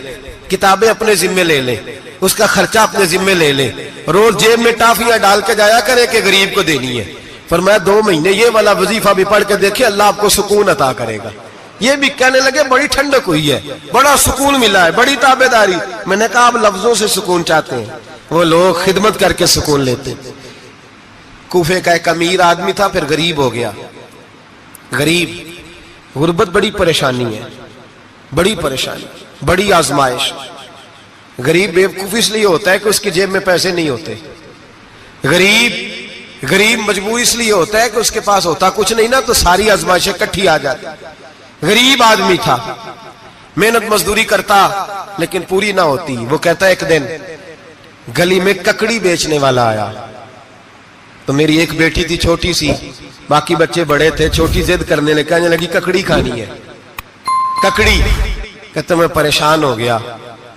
کتابیں اپنے ذمے لے لیں، اس کا خرچہ اپنے ذمے لے لیں، روز جیب میں ٹافیاں ڈال کے جایا کرے کہ غریب کو دینی ہے۔ فرمایا 2 مہینے یہ والا وظیفہ بھی پڑھ کے دیکھے، اللہ آپ کو سکون عطا کرے گا۔ یہ بھی کہنے لگے بڑی ٹھنڈک ہوئی ہے، بڑا سکون ملا ہے، بڑی تابعداری۔ میں نے کہا آپ لفظوں سے سکون چاہتے ہیں، وہ لوگ خدمت کر کے سکون لیتے۔ کوفے کا ایک امیر آدمی تھا، پھر غریب ہو گیا۔ غریب، غربت بڑی پریشانی ہے، بڑی پریشانی، بڑی آزمائش۔ غریب بیوقوف اس لیے ہوتا ہے کہ اس کی جیب میں پیسے نہیں ہوتے۔ غریب مجبور اس لیے ہوتا ہے کہ اس کے پاس ہوتا کچھ نہیں نا، تو ساری آزمائشیں اکٹھی آ جاتی۔ غریب آدمی تھا، محنت مزدوری کرتا لیکن پوری نہ ہوتی. وہ کہتا ایک دن گلی میں ککڑی بیچنے والا آیا. تو میری ایک بیٹی تھی چھوٹی سی, باقی بچے بڑے تھے. چھوٹی ضد کرنے لگی, کہنے لگی ککڑی کھانی ہے. ککڑی. کہتے میں پریشان ہو گیا,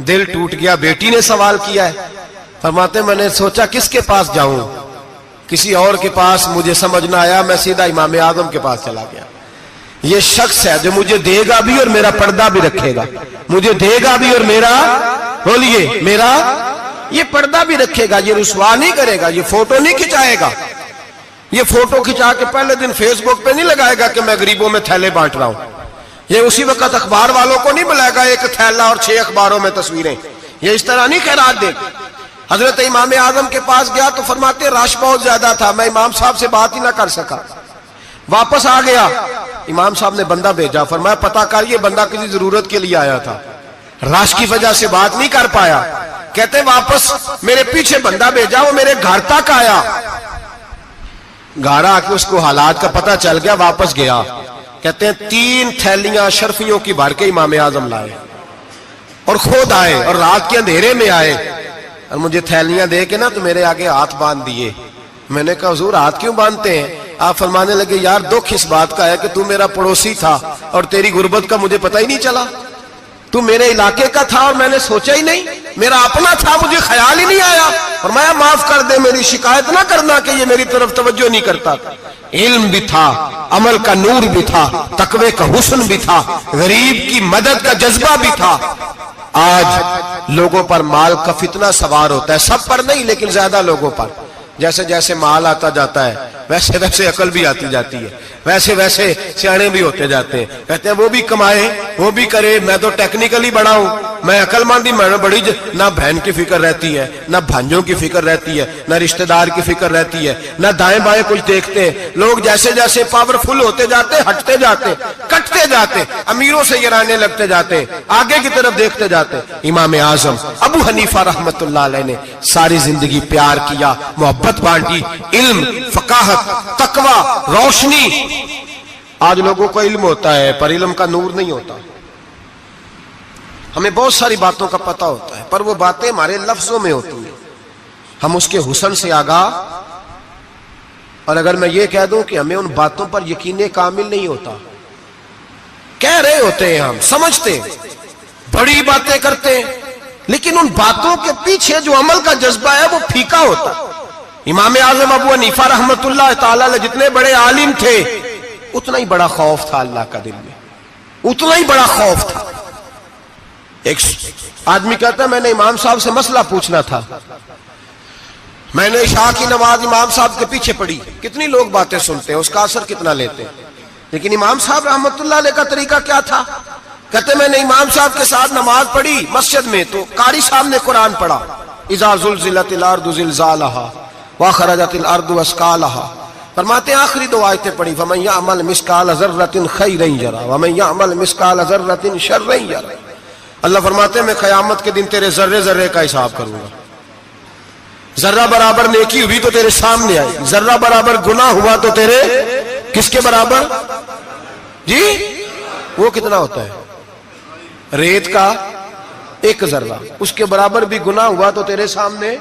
دل ٹوٹ گیا. بیٹی نے سوال کیا ہے. فرماتے میں نے سوچا کس کے پاس جاؤں, کسی اور کے پاس مجھے سمجھ نہ آیا, میں سیدھا امام اعظم کے پاس چلا گیا. یہ شخص ہے جو مجھے دے گا بھی اور میرا پردہ بھی رکھے گا. مجھے دے گا بھی اور میرا, بولیے, میرا یہ پردہ بھی رکھے گا. یہ رسوا نہیں کرے گا, یہ فوٹو نہیں کھچائے گا. یہ فوٹو کھچا کے پہلے دن فیس بک پہ نہیں لگائے گا کہ میں غریبوں میں تھیلے بانٹ رہا ہوں. یہ اسی وقت اخبار والوں کو نہیں بلائے گا ایک تھیلا اور 6 اخباروں میں تصویریں. یہ اس طرح نہیں خیرات دے. حضرت امام اعظم کے پاس گیا تو فرماتے رش بہت زیادہ تھا, میں امام صاحب سے بات ہی نہ کر سکا. واپس آ گیا, امام صاحب نے بندہ بھیجا, فرمایا پتہ کر یہ بندہ کسی ضرورت کے لیے آیا تھا, رش کی وجہ سے بات نہیں کر پایا. کہتے واپس میرے پیچھے بندہ بھیجا, وہ میرے گھر تک آیا. گھر آ کے اس کو حالات کا پتہ چل گیا, واپس گیا. کہتے ہیں 3 تھیلیاں اشرفیوں کی بھر کے امام اعظم لائے اور خود آئے اور رات کے اندھیرے میں آئے اور مجھے تھیلیاں دے کے نا تو میرے آگے ہاتھ باندھ دیے. میں نے کہا حضور ہاتھ کیوں باندھتے ہیں؟ آپ فرمانے لگے یار دکھ اس بات کا ہے کہ تو میرا پڑوسی تھا اور تیری غربت کا مجھے پتہ ہی نہیں چلا. تو میرے علاقے کا تھا اور میں نے سوچا ہی نہیں, میرا اپنا تھا, مجھے خیال ہی نہیں آیا. فرمایا معاف کر دے, میری شکایت نہ کرنا کہ یہ میری طرف توجہ نہیں کرتا. علم بھی تھا, عمل کا نور بھی تھا, تقوی کا حسن بھی تھا, غریب کی مدد کا جذبہ بھی تھا. آج لوگوں پر مال کا فتنہ سوار ہوتا ہے, سب پر نہیں لیکن زیادہ لوگوں پر. جیسے جیسے مال آتا جاتا ہے ویسے ویسے عقل بھی آتی جاتی ہے, ویسے ویسے سیانے بھی ہوتے جاتے ہیں. کہتے ہیں وہ بھی کمائے وہ بھی کرے, میں تو ٹیکنیکلی بڑا ہوں, میں عقل مند ہی, میں بڑی نہ بہن کی فکر رہتی ہے, نہ بھانجوں کی فکر رہتی ہے, نہ رشتہ دار کی فکر رہتی ہے, نہ دائیں بائیں کچھ دیکھتے ہیں. لوگ جیسے جیسے پاورفل ہوتے جاتے, ہٹتے جاتے, کٹتے جاتے, امیروں سے گرانے لگتے جاتے, آگے کی طرف دیکھتے جاتے. امام اعظم ابو حنیفہ رحمت اللہ علیہ نے ساری زندگی پیار کیا, محبت بانٹی, علم, فقاہت, تقوی, روشنی. آج لوگوں کو علم ہوتا ہے پر علم کا نور نہیں ہوتا. ہمیں بہت ساری باتوں کا پتہ ہوتا ہے پر وہ باتیں ہمارے لفظوں میں ہوتی ہیں, ہم اس کے حسن سے آگاہ. اور اگر میں یہ کہہ دوں کہ ہمیں ان باتوں پر یقین کامل نہیں ہوتا, کہہ رہے ہوتے ہیں, ہم سمجھتے ہیں, بڑی باتیں کرتے ہیں, لیکن ان باتوں کے پیچھے جو عمل کا جذبہ ہے وہ پھیکا ہوتا. امام اعظم ابو حنیفہ رحمت اللہ تعالی علیہ جتنے بڑے عالم تھے اتنا ہی بڑا خوف تھا اللہ کا دل میں, اتنا ہی بڑا خوف تھا. ایک آدمی کہتا ہے میں نے امام صاحب سے مسئلہ پوچھنا تھا, میں نے عشاء کی نماز امام صاحب کے پیچھے پڑھی. کتنی لوگ باتیں سنتے ہیں, اس کا اثر کتنا لیتے ہیں, لیکن امام صاحب رحمت اللہ علیہ کا طریقہ کیا تھا؟ کہتے میں نے امام صاحب کے ساتھ نماز پڑھی مسجد میں, تو قاری صاحب نے قرآن پڑھا, اذا زلزلت الارض زلزالہا واخرجت الارض اثقالہا. فرماتے ہیں آخری 2 آیتیں پڑھی, فمن یعمل مثقال ذرۃ خیرا یرہ ومن یعمل مثقال ذرۃ شرا یرہ. اللہ فرماتے ہیں میں قیامت کے دن تیرے ذرے ذرے کا حساب کروں گا. ذرہ برابر نیکی ہوئی تو تیرے سامنے آئی, ذرہ برابر گناہ ہوا تو تیرے کس کے برابر؟ جی وہ کتنا ہوتا ہے؟ ریت کا 1 ذرہ, اس کے برابر بھی گناہ ہوا تو تیرے سامنے.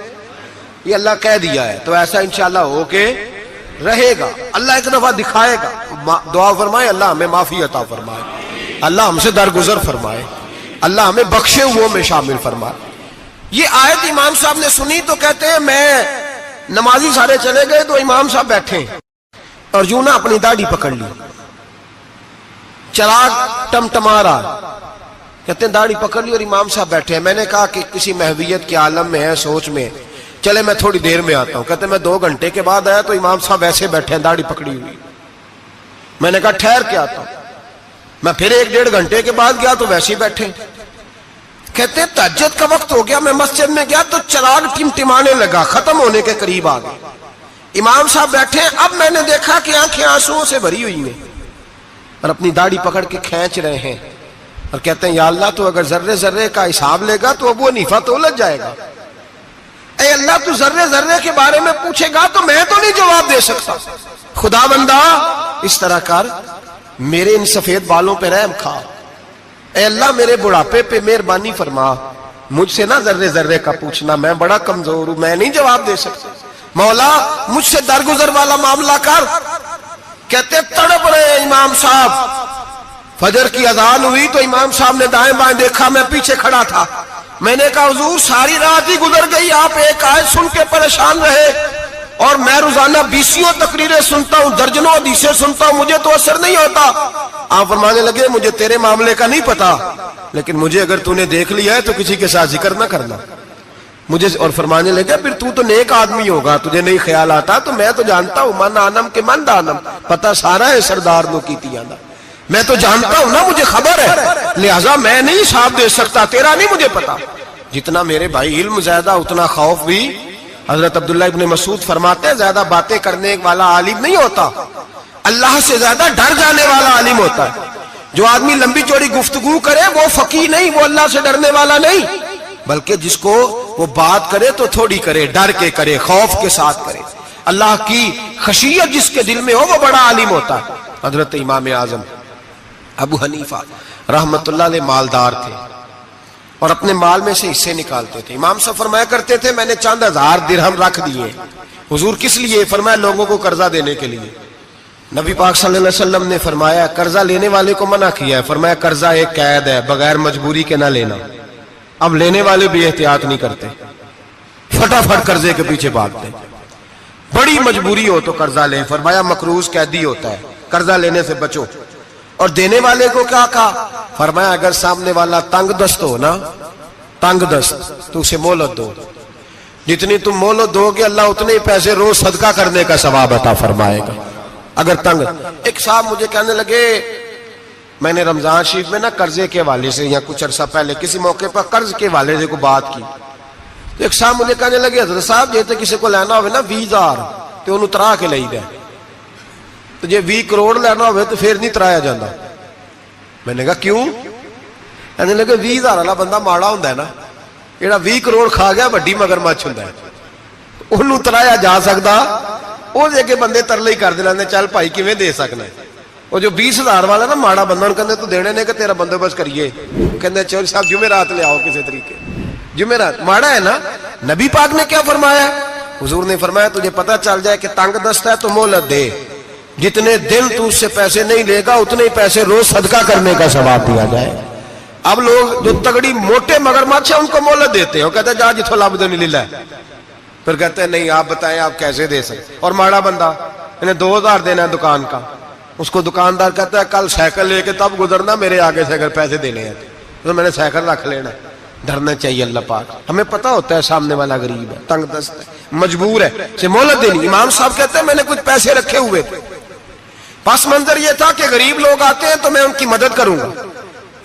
یہ اللہ کہہ دیا ہے تو ایسا انشاءاللہ ہو کے رہے گا. اللہ ایک دفعہ دکھائے گا. دعا فرمائے اللہ ہمیں معافی عطا فرمائے, اللہ ہم سے درگزر فرمائے, اللہ ہمیں بخشے ہوئے میں شامل فرمائے. یہ آیت امام صاحب نے سنی تو کہتے ہیں میں نمازی سارے چلے گئے تو امام صاحب بیٹھے اور یوں نہ اپنی داڑھی پکڑ لی, چراغ ٹمٹما رہا. کہتے ہیں داڑھی پکڑ لی اور امام صاحب بیٹھے ہیں. میں نے کہا کہ کسی محویت کے عالم میں ہے, سوچ میں, چلے میں تھوڑی دیر میں آتا ہوں. کہتے ہیں میں 2 گھنٹے کے بعد آیا تو امام صاحب ایسے بیٹھے ہیں داڑھی پکڑی ہوئی. میں نے کہا ٹھہر کے آتا ہوں. میں پھر 1-1.5 گھنٹے کے بعد گیا تو ویسے ہی بیٹھے. کہتے ہیں تہجد کا وقت ہو گیا, میں مسجد میں گیا تو چراغ ٹمٹمانے لگا, ختم ہونے کے قریب آ گئے. امام صاحب بیٹھے ہیں. اب میں نے دیکھا کہ آنکھیں آنسوؤں سے بھری ہوئی ہیں اور اپنی داڑھی پکڑ کے کھینچ رہے ہیں اور کہتے ہیں یا اللہ تو اگر ذرے ذرے کا حساب لے گا تو ابو حنیفہ تو الجھ جائے گا. اے اللہ تو ذرے ذرے کے بارے میں پوچھے گا تو میں تو نہیں جواب دے سکتا. خدا بندہ اس طرح کر, میرے ان سفید بالوں پہ رحم کھا. اے اللہ میرے بڑھاپے پہ مہربانی فرما، مجھ سے نہ ذرے ذرے کا پوچھنا، میں بڑا کمزور ہوں، میں نہیں جواب دے سکتا، مولا مجھ سے درگزر والا معاملہ کر۔ کہتے تڑپ رہے امام صاحب، فجر کی اذان ہوئی تو امام صاحب نے دائیں بائیں دیکھا، میں پیچھے کھڑا تھا، میں نے کہا حضور ساری رات ہی گزر گئی، آپ ایک آیت سن کے پریشان رہے، اور میں روزانہ 20 تقریریں سنتا ہوں، درجنوں حدیثیں سنتا ہوں، مجھے تو اثر نہیں ہوتا۔ آپ فرمانے لگے مجھے تیرے معاملے کا نہیں پتا، لیکن مجھے اگر تو نے دیکھ لیا ہے تو کسی کے ساتھ ذکر نہ کرنا مجھے۔ اور فرمانے لگے پھر تو نیک آدمی ہوگا، تجھے نہیں خیال آتا، تو میں تو جانتا ہوں من آنم کے من دانم، پتہ سارا ہے سردار نو کیتی آنا، میں تو جانتا ہوں نا، مجھے خبر ہے، لہٰذا میں نہیں حساب دے سکتا، تیرا نہیں مجھے پتا۔ جتنا میرے بھائی علم زیادہ اتنا خوف بھی۔ حضرت عبداللہ ابن مسعود فرماتے ہیں زیادہ باتیں کرنے والا عالم نہیں ہوتا، اللہ سے زیادہ ڈر جانے والا عالم ہوتا ہے۔ جو آدمی لمبی چوڑی گفتگو کرے وہ فقیہ نہیں، وہ اللہ سے ڈرنے والا نہیں، بلکہ جس کو وہ بات کرے تو تھوڑی کرے، ڈر کے کرے، خوف کے ساتھ کرے، اللہ کی خشیت جس کے دل میں ہو وہ بڑا عالم ہوتا ہے۔ حضرت امام اعظم ابو حنیفہ رحمت اللہ علیہ مالدار تھے اور اپنے مال میں سے حصے نکالتے تھے۔ امام صاحب فرمایا کرتے تھے میں نے چند ہزار درہم رکھ دیے۔ حضور کس لیے؟ فرمایا لوگوں کو قرضہ دینے کے لیے۔ نبی پاک صلی اللہ علیہ وسلم نے فرمایا قرضہ لینے والے کو منع کیا ہے، فرمایا قرضہ ایک قید ہے، بغیر مجبوری کے نہ لینا۔ اب لینے والے بھی احتیاط نہیں کرتے، فٹافٹ قرضے کے پیچھے بھاگتے، بڑی مجبوری ہو تو قرضہ لیں، فرمایا مقروض قیدی ہوتا ہے، قرضہ لینے سے بچو۔ اور دینے والے کو کیا کہا؟ فرمایا اگر سامنے والا تنگ دست ہو نا، تنگ دست، تو اسے مہلت دو، جتنی تم مہلت دو گے اللہ اتنے ہی پیسے روز صدقہ کرنے کا ثواب عطا فرمائے گا۔ اگر تنگ، ایک صاحب مجھے کہنے لگے میں نے رمضان شریف میں نا قرضے کے حوالے سے یا کچھ عرصہ پہلے کسی موقع پر قرض کے حوالے سے کوئی بات کی، تو ایک صاحب مجھے کہنے لگے حضرت صاحب جیسے کسی کو لینا ہوئے نا 20,000 تو انہوں ترا کے لئی دے، تو جے 20 کروڑ لینا ہوئے تو پھر نہیں ترایا جاندہ۔ میں نے کہا کیوں؟ کہنے لگے 20,000 والا بندہ ماڑا ہوندا ہے نا، جیڑا 20 کروڑ کھا گیا بڑی مگرمچھ ہوندا ہے، انہوں ترایا جا سکدا، وہ جے کے بندے ترلے ہی کر دے چل بھائی کیویں دے سکنا ہے۔ وہ جو 20,000 والا نا ماڑا بندہ انہوں کہندے تو دینے نے کہ تیرا بندوبست کریے، کہندے چور صاحب جمعرات لے آؤ کسی طریقے، جمعرات ماڑا ہے نا۔ نبی پاک نے کیا فرمایا؟ حضور نے فرمایا تجھے پتہ چل جائے کہ تنگ دست ہے تو مہلت دے، جتنے دن تو اس سے پیسے نہیں لے گا اتنے ہی پیسے روز صدقہ کرنے کا ثواب دیا جائے۔ اب لوگ جو تگڑی موٹے مگرمچھ ہیں ان کو مہلت دیتے ہیں، وہ کہتے ہیں جا جتھوں لب دے نہیں لے، پھر کہتے ہیں نہیں آپ بتائیں آپ کیسے دے سکتے۔ اور ماڑا بندہ انہیں 2,000 دینا ہے دکان کا، اس کو دکاندار کہتا ہے کل سائیکل لے کے تب گزرنا میرے آگے سے اگر پیسے دینے ہیں تو میں نے سائیکل رکھ لینا۔ ڈرنا چاہیے اللہ پاک، ہمیں پتہ ہوتا ہے سامنے والا غریب ہے، تنگ دست ہے، مجبور ہے، اسے مہلت دینی۔ امام صاحب کہتے ہیں میں نے کچھ پیسے رکھے ہوئے تھے، پس منظر یہ تھا کہ غریب لوگ آتے ہیں تو میں ان کی مدد کروں گا۔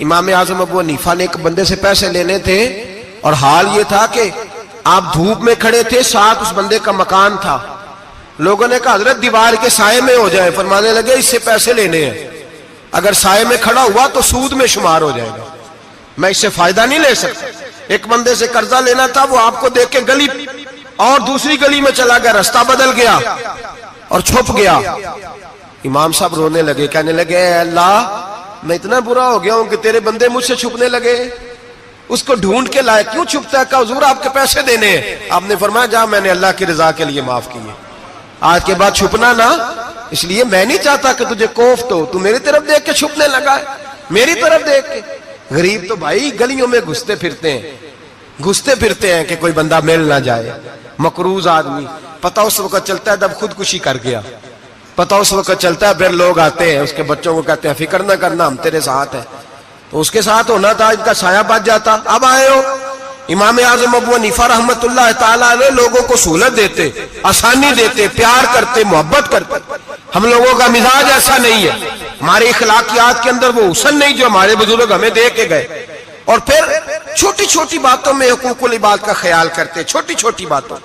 امام اعظم ابو حنیفہ نے ایک بندے سے پیسے لینے تھے اور حال یہ تھا کہ آپ دھوپ میں کھڑے تھے، ساتھ اس بندے کا مکان تھا، لوگوں نے کہا حضرت دیوار کے سائے میں ہو جائے، فرمانے لگے اس سے پیسے لینے ہیں، اگر سائے میں کھڑا ہوا تو سود میں شمار ہو جائے گا، میں اس سے فائدہ نہیں لے سکتا۔ ایک بندے سے قرضہ لینا تھا، وہ آپ کو دیکھ کے گلی اور دوسری گلی میں چلا گیا، رستہ بدل گیا اور چھپ گیا۔ امام صاحب رونے لگے، کہنے لگے اے اللہ میں اتنا برا ہو گیا ہوں کہ تیرے بندے مجھ سے چھپنے لگے، اس کو ڈھونڈ کے لائے، کیوں چھپتا ہے؟ کہا حضور آپ کے پیسے دینے ہیں۔ آپ نے فرمایا جا میں نے اللہ کی رضا کے لیے معاف کیے، آج کے بعد چھپنا نہ، اس لیے میں نہیں چاہتا کہ تجھے کوفت ہو، تو میری طرف دیکھ کے چھپنے لگا ہے، میری طرف دیکھ کے۔ غریب تو بھائی گلیوں میں گھستے پھرتے ہیں کہ کوئی بندہ مل نہ جائے، مقروض آدمی، پتہ اس وقت چلتا ہے جب خودکشی کر گیا، پتہ اس وقت چلتا ہے پھر لوگ آتے ہیں اس کے بچوں کو کہتے ہیں فکر نہ کرنا ہم تیرے ساتھ ہیں، تو اس کے ساتھ ہونا تھا، ان کا سایہ بچ جاتا۔ اب آئے ہو امام اعظم ابو حنیفہ رحمت اللہ تعالیٰ علیہ لوگوں کو سہولت دیتے، آسانی دیتے، پیار کرتے، محبت کرتے۔ ہم لوگوں کا مزاج ایسا نہیں ہے، ہمارے اخلاقیات کے اندر وہ حسن نہیں جو ہمارے بزرگ ہمیں دے کے گئے، اور پھر چھوٹی چھوٹی باتوں میں حقوق العباد کا خیال کرتے، چھوٹی چھوٹی باتوں۔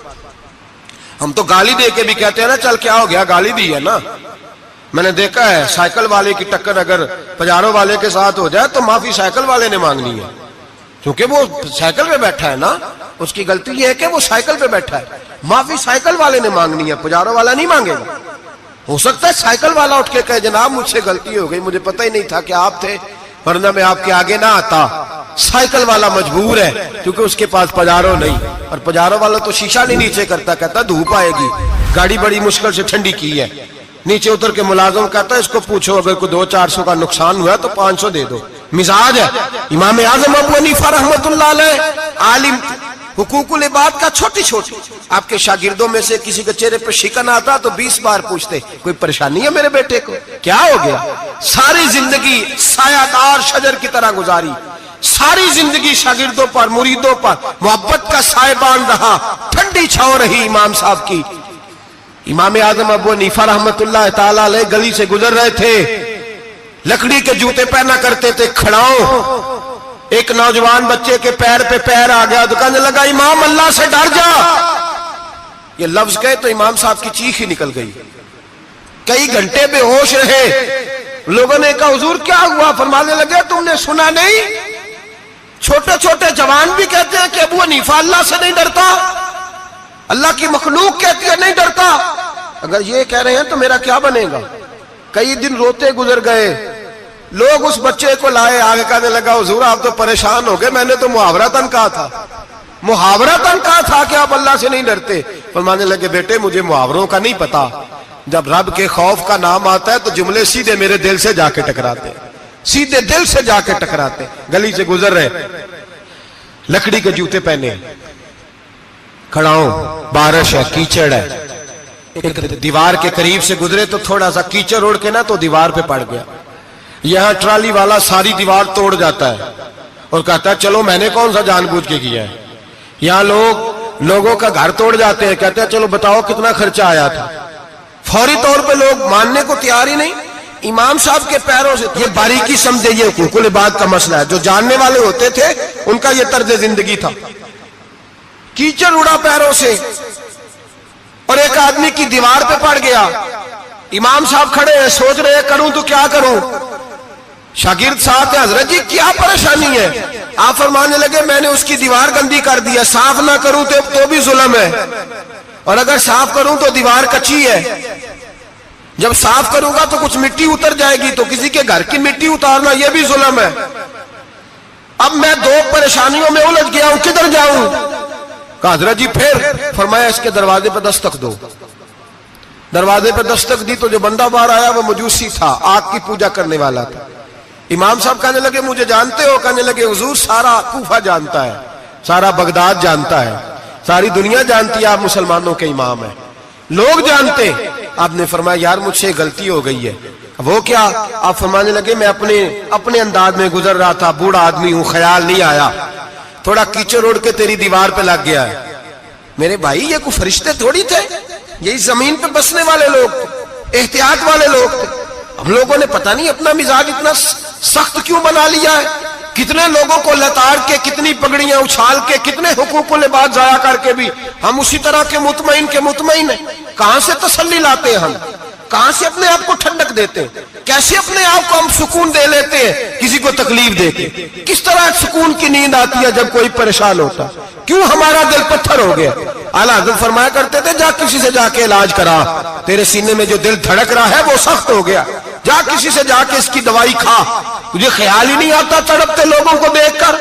ہم تو گالی دے کے بھی کہتے ہیں نا چل کیا ہو گیا، گالی دی ہے نا۔ میں نے دیکھا ہے سائیکل والے کی ٹکر اگر پجارو والے کے ساتھ ہو جائے تو معافی سائیکل والے نے مانگنی ہے، کیونکہ وہ سائیکل پہ بیٹھا ہے نا، اس کی غلطی یہ ہے کہ وہ سائیکل پہ بیٹھا ہے، معافی سائیکل والے نے مانگنی ہے، پجارو والا نہیں مانگے گا۔ ہو سکتا ہے سائیکل والا اٹھ کے کہے جناب مجھ سے غلطی ہو گئی، مجھے پتہ ہی نہیں تھا کہ آپ تھے، ورنہ میں آپ کے آگے نہ آتا. سائیکل والا مجبور ہے کیونکہ اس کے پاس پجارو نہیں, اور پجارو والا تو شیشہ نہیں نیچے کرتا, کہتا دھوپ آئے گی, گاڑی بڑی مشکل سے ٹھنڈی کی ہے. نیچے اتر کے ملازم کہتا ہے اس کو پوچھو اگر کوئی 200-400 کا نقصان ہوا تو 500 دے دو. مزاج ہے. امام اعظم ابو حنیفہ رحمۃ اللہ علیہ عالم, حقوق العباد کا چھوٹی چھوٹی. آپ کے شاگردوں میں سے کسی کے چہرے پہ شکن آتا تو 20 بار پوچھتے کوئی پریشانی ہے میرے بیٹے کو, کیا ہو گیا. ساری زندگی سایہ دار شجر کی طرح گزاری, ساری زندگی شاگردوں پر مریدوں پر محبت کا سائبان رہا, ٹھنڈی چھاؤں رہی امام صاحب کی. امام اعظم ابو حنیفہ رحمۃ اللہ تعالی علیہ گلی سے گزر رہے تھے, لکڑی کے جوتے پہنا کرتے تھے, کھڑاؤں. ایک نوجوان بچے کے پیر پہ پیر آ گیا تو کہنے لگا امام اللہ سے ڈر جا. یہ لفظ کہے تو امام صاحب کی چیخ ہی نکل گئی. کئی گھنٹے بے ہوش رہے. لوگوں نے کہا حضور کیا ہوا؟ فرمانے لگے تم نے سنا نہیں, چھوٹے چھوٹے جوان بھی کہتے ہیں کہ ابو حنیفہ اللہ سے نہیں ڈرتا, اللہ کی مخلوق کہتی ہے نہیں ڈرتا. اگر یہ کہہ رہے ہیں تو میرا کیا بنے گا؟ کئی دن روتے گزر گئے. لوگ اس بچے کو لائے, آگے کہنے لگا حضور آپ تو پریشان ہو گئے, میں نے تو محاورتاً کہا تھا, محاورتاً کہا تھا کہ آپ اللہ سے نہیں ڈرتے. فرمانے لگے بیٹے مجھے محاوروں کا نہیں پتا, جب رب کے خوف کا نام آتا ہے تو جملے سیدھے میرے دل سے جا کے ٹکراتے, سیدھے دل سے جا کے ٹکراتے. گلی سے گزر رہے, لکڑی کے جوتے پہنے, کھڑاؤں, بارش ہے, کیچڑ ہے. ایک دیوار کے قریب سے گزرے تو تھوڑا سا کیچڑ اڑ کے نا تو دیوار پہ پڑ گیا. یہاں ٹرالی والا ساری دیوار توڑ جاتا ہے اور کہتا ہے چلو میں نے کون سا جان بوجھ کے کیا ہے. یہاں لوگوں کا گھر توڑ جاتے ہیں, کہتے ہیں چلو بتاؤ کتنا خرچہ آیا تھا. فوری طور پہ لوگ ماننے کو تیار ہی نہیں. امام صاحب کے پیروں سے یہ باریکی سمجھے, یہ حقوق العباد کا مسئلہ ہے. جو جاننے والے ہوتے تھے ان کا یہ طرز زندگی تھا. کیچڑ اڑا پیروں سے اور ایک آدمی کی دیوار پہ پڑ گیا. امام صاحب کھڑے ہیں, سوچ رہے کروں تو کیا کروں. شاگرد ساتھ ہیں, حضرت جی کیا پریشانی ہے؟ آپ فرمانے لگے میں نے اس کی دیوار گندی کر دی ہے, صاف نہ کروں تو بھی ظلم ہے, اور اگر صاف کروں تو دیوار کچی ہے. جب صاف کروں گا تو کچھ مٹی اتر جائے گی, تو کسی کے گھر کی مٹی اتارنا یہ بھی ظلم ہے. اب میں دو پریشانیوں میں الجھ گیا ہوں, کدھر جاؤں؟ کہا حضرت جی پھر. فرمایا اس کے دروازے پہ دستک دو. دروازے پہ دستک دی تو جو بندہ باہر آیا وہ مجوسی تھا, آگ کی پوجا کرنے والا تھا. امام صاحب کہنے لگے مجھے جانتے ہو؟ کہنے لگے حضور سارا کوفہ جانتا ہے, سارا بغداد جانتا ہے, ساری دنیا جانتی ہے آپ مسلمانوں کے امام ہیں, لوگ جانتے. آپ نے فرمایا یار مجھ سے غلطی ہو گئی ہے. وہ کیا؟ آپ فرمانے لگے میں اپنے انداز میں گزر رہا تھا, بوڑھا آدمی ہوں, خیال نہیں آیا, تھوڑا کیچڑ اڑ کے تیری دیوار پہ لگ گیا ہے. میرے بھائی یہ کوئی فرشتے تھوڑی تھے, یہی زمین پہ بسنے والے لوگ تھے, احتیاط والے لوگ تھے. ہم لوگوں نے پتہ نہیں اپنا مزاج اتنا سخت کیوں بنا لیا ہے. کتنے لوگوں کو لتاڑ کے, کتنی پگڑیاں اچھال کے, کتنے حقوق العباد ضائع کر کے بھی ہم اسی طرح کے مطمئن ہیں. کہاں سے تسلی لاتے ہیں ہم؟ کہاں سے اپنے آپ کو ٹھنڈک دیتے ہیں؟ کیسے اپنے آپ کو ہم سکون دے لیتے ہیں کسی کو تکلیف دے کے؟ کس طرح سکون کی نیند آتی ہے جب کوئی پریشان ہوتا؟ کیوں ہمارا دل پتھر ہو گیا؟ اعلیٰ حضرت فرمایا کرتے تھے جا کسی سے جا کے علاج کرا, تیرے سینے میں جو دل دھڑک رہا ہے وہ سخت ہو گیا, جا کسی سے جا کے اس کی دوائی کھا. تجھے خیال ہی نہیں آتا تڑپتے لوگوں کو دیکھ کر؟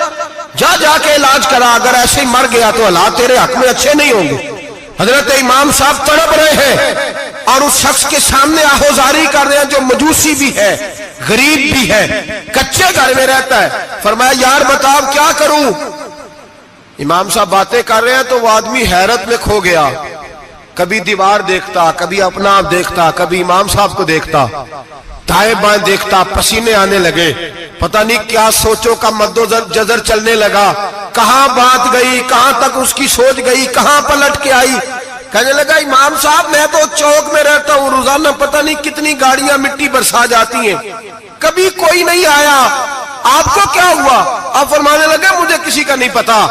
جا کے علاج کرا. اگر ایسے ہی مر گیا تو حالات تیرے حق میں اچھے نہیں ہوں گے. حضرت امام صاحب تڑپ رہے ہیں اور اس شخص کے سامنے آہوزاری کر رہے ہیں جو مجوسی بھی ہے, غریب بھی ہے, کچے گھر میں رہتا ہے. فرمایا یار بتاؤ کیا کروں؟ امام صاحب باتیں کر رہے ہیں تو وہ آدمی حیرت میں کھو گیا. کبھی دیوار دیکھتا, کبھی اپنا آپ دیکھتا, کبھی امام صاحب کو دیکھتا, دائیں بائیں دیکھتا. پسینے آنے لگے, پتہ نہیں کیا سوچوں کا مد و جزر چلنے لگا. کہاں بات گئی, کہاں تک اس کی سوچ گئی, کہاں پلٹ کے آئی. کہنے لگا امام صاحب میں تو چوک میں رہتا ہوں, روزانہ پتہ نہیں کتنی گاڑیاں مٹی برسا جاتی ہیں, کبھی کوئی نہیں آیا. آپ کو کیا ہوا؟ آپ فرمانے لگے مجھے کسی کا نہیں پتا,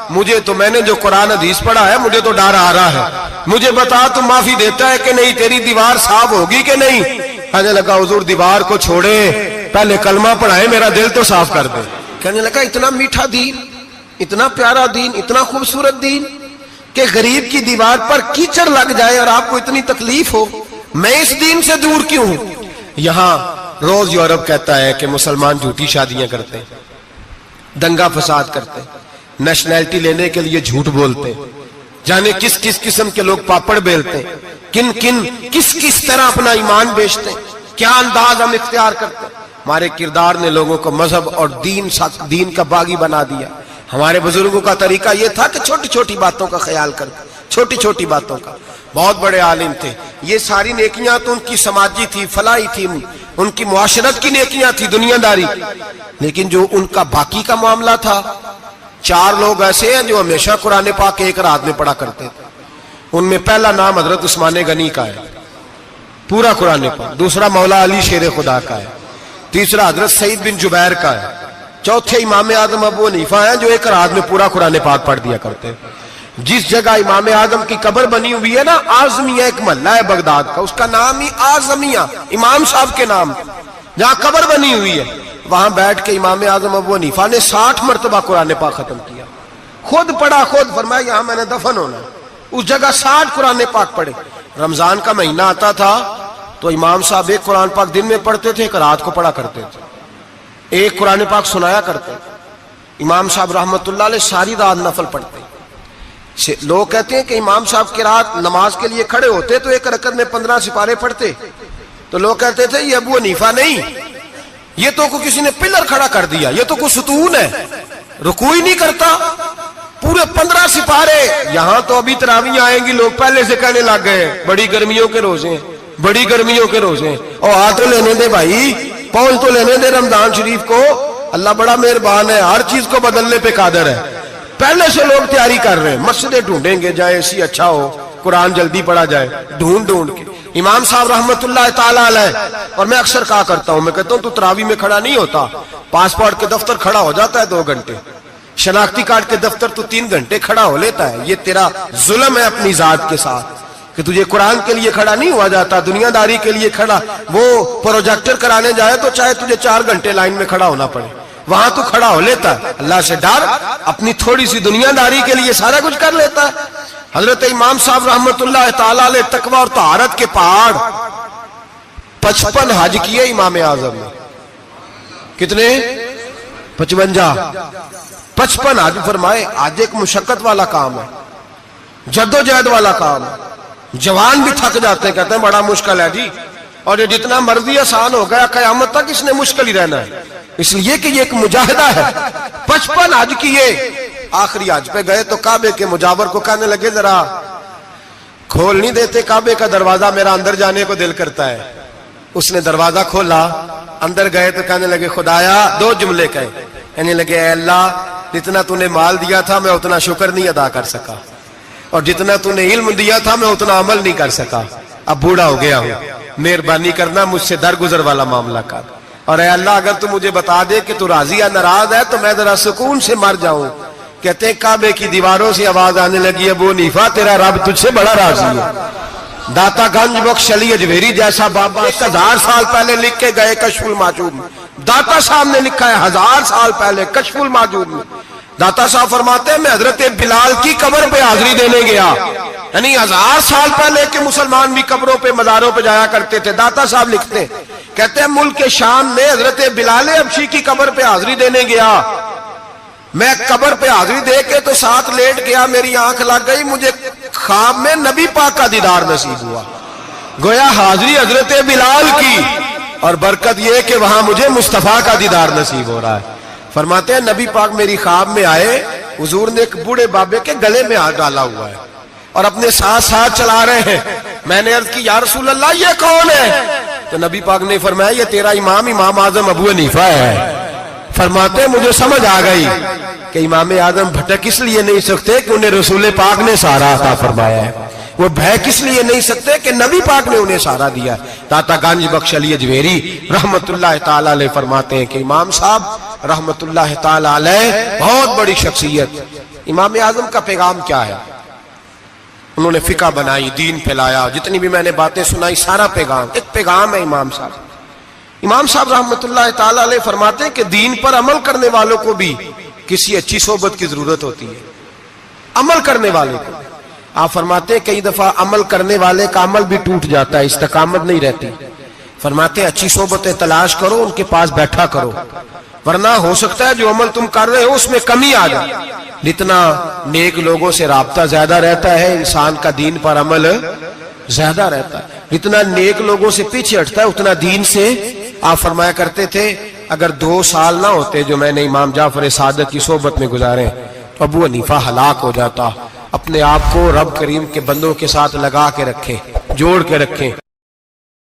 مجھے تو میں نے جو قرآن حدیث پڑھا ہے مجھے تو ڈر آ رہا ہے. مجھے بتا تو معافی دیتا ہے کہ نہیں, تیری دیوار صاف ہوگی کہ نہیں؟ کہنے لگا حضور دیوار کو چھوڑے, پہلے کلمہ پڑھائے, میرا دل تو صاف کر دے. کہنے لگا اتنا میٹھا دین, اتنا پیارا دین, اتنا خوبصورت دین کہ غریب کی دیوار پر کیچڑ لگ جائے اور آپ کو اتنی تکلیف ہو, میں اس دین سے دور کیوں ہوں؟ یہاں روز یورپ کہتا ہے کہ مسلمان جھوٹی شادیاں کرتے ہیں، دنگا فساد کرتے ہیں، نیشنلٹی لینے کے لیے جھوٹ بولتے ہیں، جانے کس کس قسم کے لوگ پاپڑ بیلتے ہیں، کس طرح اپنا ایمان بیچتے ہیں، کیا انداز ہم اختیار کرتے ہیں۔ ہمارے کردار نے لوگوں کو مذہب اور دین کا باغی بنا دیا۔ ہمارے بزرگوں کا طریقہ یہ تھا کہ چھوٹی چھوٹی باتوں کا خیال کرتے، چھوٹی چھوٹی باتوں کا۔ بہت بڑے عالم تھے، یہ ساری نیکیاں تو ان کی سماجی تھی، فلاحی تھی، ان کی معاشرت کی نیکیاں تھی، دنیا داری، لیکن جو ان کا باقی کا معاملہ تھا، چار لوگ ایسے ہیں جو ہمیشہ قرآن پاک ایک رات میں پڑھا کرتے تھے۔ ان میں پہلا نام حضرت عثمان غنی کا ہے، پورا قرآن پاک، دوسرا مولا علی شیر خدا کا ہے، تیسرا حضرت سعید بن جبیر کا ہے، چوتھے امام اعظم ابو حنیفہ ہیں جو ایک رات میں پورا قرآن پاک پڑھ دیا کرتے ہیں۔ جس جگہ امام اعظم کی قبر بنی ہوئی ہے نا، اعظمیہ ایک محلہ ہے بغداد کا، اس کا نام ہی اعظمیہ، امام صاحب کے نام، جہاں قبر بنی ہوئی ہے، وہاں بیٹھ کے امام اعظم ابو حنیفہ نے 60 مرتبہ قرآن پاک ختم کیا، خود پڑھا، خود فرمایا یہاں میں نے دفن ہونا ہے، اس جگہ 60 قرآن پاک پڑھے۔ رمضان کا مہینہ آتا تھا تو امام صاحب ایک قرآن پاک دن میں پڑھتے تھے، ایک رات کو پڑھا کرتے تھے، ایک قرآن پاک سنایا کرتے تھے۔ امام صاحب رحمت اللہ علیہ ساری رات نفل پڑھتے۔ لوگ کہتے ہیں کہ امام صاحب کی رات نماز کے لیے کھڑے ہوتے تو ایک رکعت میں 15 سپارے پڑھتے، تو لوگ کہتے تھے یہ ابو حنیفہ نہیں، یہ تو کسی نے پلر کھڑا کر دیا، یہ تو کوئی ستون ہے، رکوع ہی نہیں کرتا، پورے 15 سپارے۔ یہاں تو ابھی تراویح آئیں گی، لوگ پہلے سے کہنے لگ گئے بڑی گرمیوں کے روزے، بڑی گرمیوں کے روزے، اور آ تو لینے دے بھائی، پہنچ تو لینے دے رمضان شریف کو، اللہ بڑا مہربان ہے، ہر چیز کو بدلنے پہ قادر ہے۔ پہلے سے لوگ تیاری کر رہے ہیں، مسجدیں ڈھونڈیں گے جائے اسی اچھا ہو، قرآن جلدی پڑھا جائے، ڈھونڈ کے۔ امام صاحب رحمت اللہ تعالیٰ علیہ، اور میں اکثر کہا کرتا ہوں، میں کہتا ہوں تو تراویح میں کھڑا نہیں ہوتا، پاسپورٹ کے دفتر کھڑا ہو جاتا ہے 2 گھنٹے، شناختی کارڈ کے دفتر تو 3 گھنٹے کھڑا ہو لیتا ہے۔ یہ تیرا ظلم ہے اپنی ذات کے ساتھ کہ تجھے قرآن کے لیے کھڑا نہیں ہوا جاتا، دنیا داری کے لیے کھڑا۔ وہ پروجیکٹر کرانے جائے تو چاہے تجھے 4 گھنٹے لائن میں کھڑا ہونا پڑے، وہاں تو کھڑا ہو لیتا ہے۔ اللہ سے ڈر، اپنی تھوڑی سی دنیا داری کے لیے سارا کچھ کر لیتا ہے۔ حضرت امام صاحب رحمت اللہ تعالیٰ علیہ تقوی اور طہارت کے پہاڑ 55 حج کیے امام اعظم نے۔ کتنے؟ 55 حج فرمائے۔ آج ایک مشقت والا کام ہے، جد و جہد والا کام ہے، جوان بھی تھک جاتے ہیں، کہتے ہیں بڑا مشکل ہے جی، اور یہ جتنا مرضی آسان ہو گیا قیامت تک اس نے مشکل ہی رہنا ہے، اس لیے کہ یہ ایک مجاہدہ ہے۔ 55 حج کیے، آخری حج پہ گئے تو کعبے کے مجاور کو کہنے لگے ذرا کھول نہیں دیتے کعبے کا دروازہ، میرا اندر جانے کو دل کرتا ہے۔ اس نے دروازہ کھولا، اندر گئے تو کہنے لگے خدایا، 2 جملے کہے، کہنے لگے اے اللہ، جتنا تو نے مال دیا تھا میں اتنا شکر نہیں ادا کر سکا، اور جتنا تو نے علم دیا تھا میں اتنا عمل نہیں کر سکا، اب بوڑھا ہو گیا ہوں، مہربانی کرنا مجھ سے درگزر والا معاملہ کر، اور اے اللہ اگر تو مجھے بتا دے کہ تو راضی یا ناراض ہے تو میں ذرا سکون سے مر جاؤں۔ کہتے ہیں کعبے کی دیواروں سے آواز آنے لگی، ابو حنیفہ تیرا رب تجھ سے بڑا راضی ہے۔ داتا گنج بخش علی اجمیری جیسا بابا 1000 سال پہلے لکھ کے گئے کشف المحجوب میں، داتا صاحب نے لکھا ہے 1000 سال پہلے کشف المحجوب میں۔ داتا صاحب فرماتے ہیں میں حضرت بلال کی قبر پہ حاضری دینے گیا، یعنی 1000 سال پہلے کے مسلمان بھی قبروں پہ مزاروں پہ جایا کرتے تھے۔ داتا صاحب لکھتے ہیں، کہتے ہیں ملک شام میں حضرت بلال حبشی کی قبر پہ حاضری دینے گیا، میں قبر پہ حاضری دے کے تو ساتھ لیٹ گیا، میری آنکھ لگ گئی، مجھے خواب میں نبی پاک کا دیدار نصیب ہوا، گویا حاضری حضرت بلال کی، اور برکت یہ کہ وہاں مجھے مصطفیٰ کا دیدار نصیب ہو رہا ہے۔ فرماتے ہیں نبی پاک میری خواب میں آئے، حضور نے ایک بوڑھے بابے کے گلے میں ہاتھ ڈالا ہوا ہے اور اپنے ساتھ ساتھ چلا رہے ہیں۔ میں نے عرض کی یا رسول اللہ یہ کون ہے؟ تو نبی پاک نے فرمایا یہ تیرا امام اعظم ابو حنیفہ ہے۔ فرماتے ہیں مجھے سمجھ آ گئی کہ امام اعظم بھٹک اس لیے نہیں سکتے کہ انہیں رسول پاک نے سہارا عطا فرمایا ہے، وہ بہک اس لیے نہیں سکتے کہ نبی پاک نے انہیں سہارا دیا۔ داتا گنج بخش علی اجمیری رحمت اللہ تعالی علیہ فرماتے ہیں کہ امام صاحب رحمت اللہ تعالی علیہ بہت بڑی شخصیت۔ امام اعظم کا پیغام کیا ہے؟ انہوں نے فقہ بنائی، دین پھیلایا، جتنی بھی میں نے باتیں سنائی سارا پیغام، ایک پیغام ہے امام صاحب۔ امام صاحب رحمت اللہ تعالی علیہ فرماتے ہیں کہ دین پر عمل کرنے والوں کو بھی کسی اچھی صحبت کی ضرورت ہوتی ہے، عمل کرنے والے کو۔ آپ فرماتے ہیں کئی دفعہ عمل کرنے والے کا عمل بھی ٹوٹ جاتا ہے، استقامت نہیں رہتی۔ فرماتے ہیں اچھی صحبتیں تلاش کرو، ان کے پاس بیٹھا کرو، ورنہ ہو سکتا ہے جو عمل تم کر رہے ہو اس میں کمی آ جائے۔ جتنا نیک لوگوں سے رابطہ زیادہ رہتا ہے انسان کا دین پر عمل زیادہ رہتا ہے، جتنا نیک لوگوں سے پیچھے ہٹتا ہے اتنا دین سے۔ آپ فرمایا کرتے تھے اگر 2 سال نہ ہوتے جو میں نے امام جعفر صادق کی صحبت میں گزارے تو ابو حنیفہ ہلاک ہو جاتا۔ اپنے آپ کو رب کریم کے بندوں کے ساتھ لگا کے رکھیں، جوڑ کے رکھیں۔